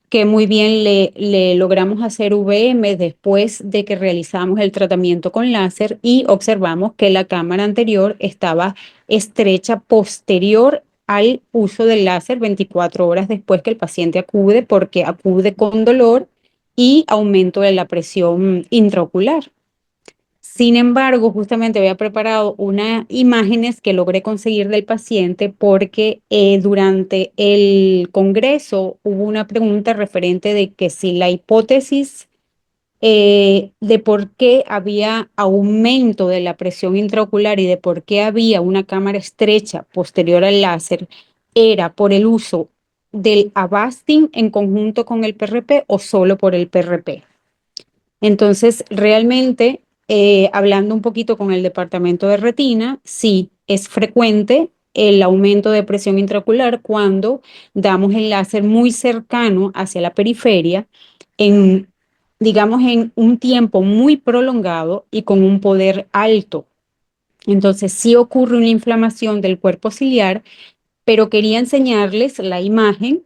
que muy bien le logramos hacer VM después de que realizamos el tratamiento con láser y observamos que la cámara anterior estaba estrecha posterior al uso del láser 24 horas después que el paciente acude, porque acude con dolor y aumento de la presión intraocular. Sin embargo, justamente había preparado unas imágenes que logré conseguir del paciente porque durante el congreso hubo una pregunta referente de que si la hipótesis de por qué había aumento de la presión intraocular y de por qué había una cámara estrecha posterior al láser era por el uso del Avastin en conjunto con el PRP o solo por el PRP. Entonces, realmente, hablando un poquito con el departamento de retina, sí es frecuente el aumento de presión intraocular cuando damos el láser muy cercano hacia la periferia, en, digamos, en un tiempo muy prolongado y con un poder alto. Entonces, sí ocurre una inflamación del cuerpo ciliar, pero quería enseñarles la imagen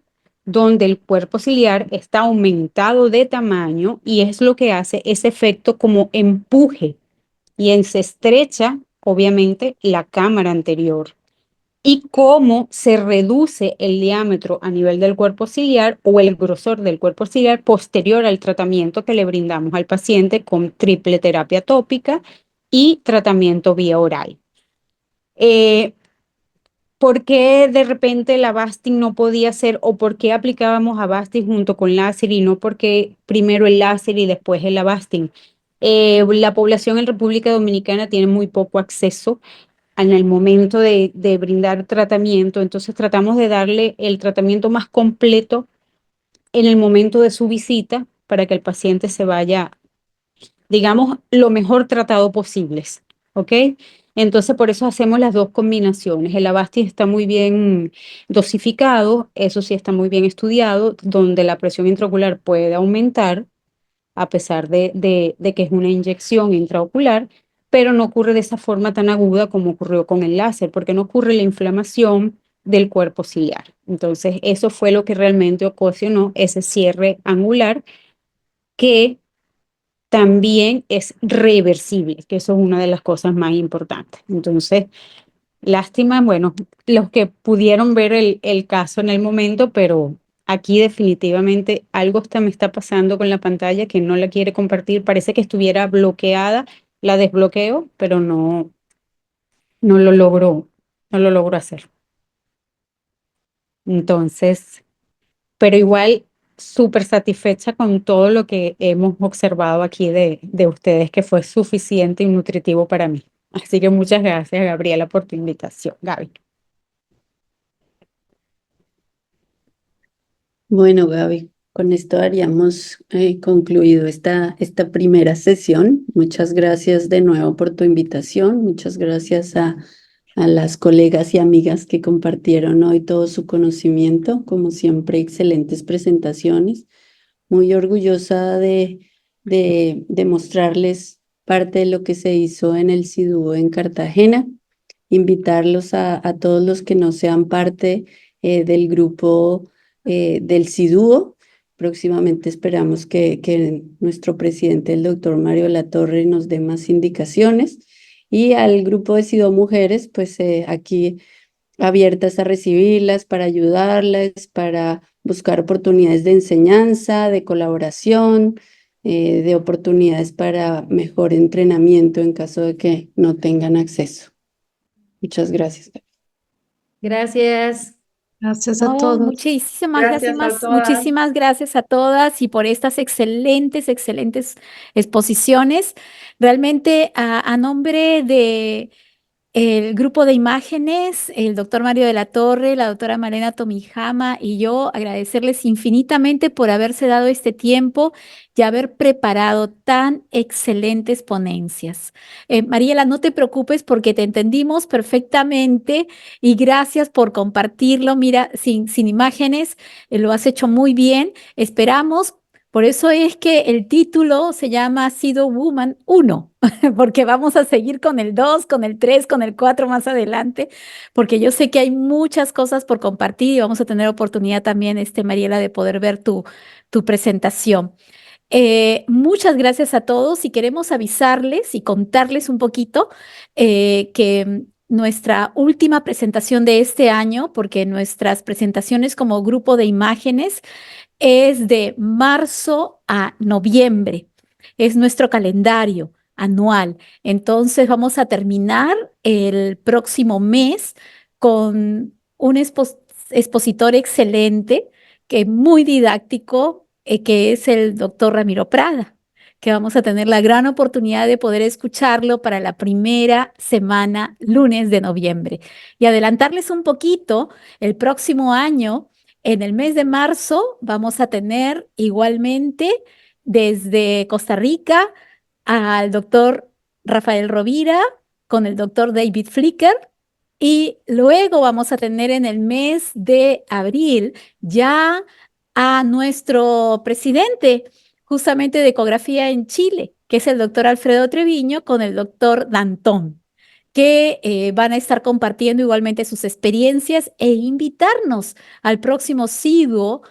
donde el cuerpo ciliar está aumentado de tamaño y es lo que hace ese efecto como empuje y se estrecha, obviamente, la cámara anterior. Y cómo se reduce el diámetro a nivel del cuerpo ciliar o el grosor del cuerpo ciliar posterior al tratamiento que le brindamos al paciente con triple terapia tópica y tratamiento vía oral. ¿Por qué de repente el Avastin no podía ser o por qué aplicábamos Avastin junto con láser y no porque primero el láser y después el Avastin? La población en República Dominicana tiene muy poco acceso en el momento de brindar tratamiento, entonces tratamos de darle el tratamiento más completo en el momento de su visita para que el paciente se vaya, digamos, lo mejor tratado posibles, ¿ok? Entonces, por eso hacemos las dos combinaciones. El Avastin está muy bien dosificado, eso sí está muy bien estudiado, donde la presión intraocular puede aumentar, a pesar de que es una inyección intraocular, pero no ocurre de esa forma tan aguda como ocurrió con el láser, porque no ocurre la inflamación del cuerpo ciliar. Entonces, eso fue lo que realmente ocasionó ese cierre angular que también es reversible, que eso es una de las cosas más importantes. Entonces, lástima, bueno, los que pudieron ver el caso en el momento, pero aquí definitivamente algo me está pasando con la pantalla que no la quiere compartir. Parece que estuviera bloqueada, la desbloqueo, pero no no lo logro hacer. Entonces, pero igual súper satisfecha con todo lo que hemos observado aquí de ustedes, que fue suficiente y nutritivo para mí. Así que muchas gracias, Gabriela, por tu invitación. Gaby. Bueno, Gaby, con esto haríamos concluido esta primera sesión. Muchas gracias de nuevo por tu invitación. Muchas gracias a las colegas y amigas que compartieron hoy todo su conocimiento. Como siempre, excelentes presentaciones. Muy orgullosa de mostrarles parte de lo que se hizo en el SIDUO en Cartagena. Invitarlos a todos los que no sean parte del grupo del SIDUO. Próximamente esperamos que nuestro presidente, el doctor Mario Latorre, nos dé más indicaciones. Y al grupo de SIDO Mujeres, pues aquí abiertas a recibirlas, para ayudarlas, para buscar oportunidades de enseñanza, de colaboración, de oportunidades para mejor entrenamiento en caso de que no tengan acceso. Muchas gracias. Gracias. Gracias a No, todos. muchísimas gracias a todas y por estas excelentes exposiciones. Realmente a nombre El grupo de imágenes, el doctor Mario de la Torre, la doctora Malena Tomijama y yo, agradecerles infinitamente por haberse dado este tiempo y haber preparado tan excelentes ponencias. Mariela, no te preocupes porque te entendimos perfectamente y gracias por compartirlo. Mira, sin imágenes, lo has hecho muy bien. Esperamos. Por eso es que el título se llama Sido Woman 1, porque vamos a seguir con el 2, con el 3, con el 4 más adelante, porque yo sé que hay muchas cosas por compartir y vamos a tener oportunidad también, Mariela, de poder ver tu presentación. Muchas gracias a todos y queremos avisarles y contarles un poquito que nuestra última presentación de este año, porque nuestras presentaciones como grupo de imágenes es de marzo a noviembre. Es nuestro calendario anual. Entonces vamos a terminar el próximo mes con un expositor excelente, que es muy didáctico, que es el doctor Ramiro Prada, que vamos a tener la gran oportunidad de poder escucharlo para la primera semana, lunes de noviembre. Y adelantarles un poquito, el próximo año en el mes de marzo vamos a tener igualmente desde Costa Rica al doctor Rafael Rovira con el doctor David Flicker y luego vamos a tener en el mes de abril ya a nuestro presidente justamente de ecografía en Chile, que es el doctor Alfredo Treviño con el doctor Dantón, que van a estar compartiendo igualmente sus experiencias e invitarnos al próximo SIDO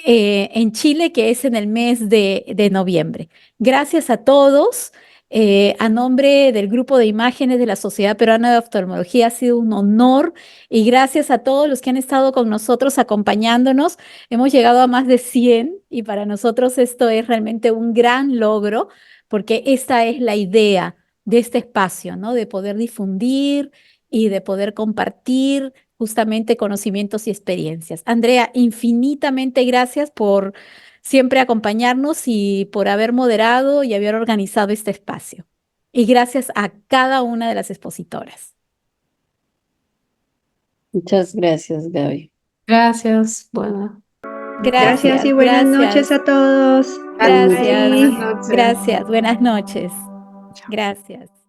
en Chile, que es en el mes de noviembre. Gracias a todos. A nombre del grupo de imágenes de la Sociedad Peruana de Oftalmología, ha sido un honor y gracias a todos los que han estado con nosotros acompañándonos. Hemos llegado a más de 100 y para nosotros esto es realmente un gran logro porque esta es la idea de este espacio, ¿no? De poder difundir y de poder compartir justamente conocimientos y experiencias. Andrea, infinitamente gracias por siempre acompañarnos y por haber moderado y haber organizado este espacio. Y gracias a cada una de las expositoras. Muchas gracias, Gaby. Gracias. Bueno. Gracias y buenas noches a todos. Gracias, Bye. Buenas noches. gracias, buenas noches. Chao. Gracias.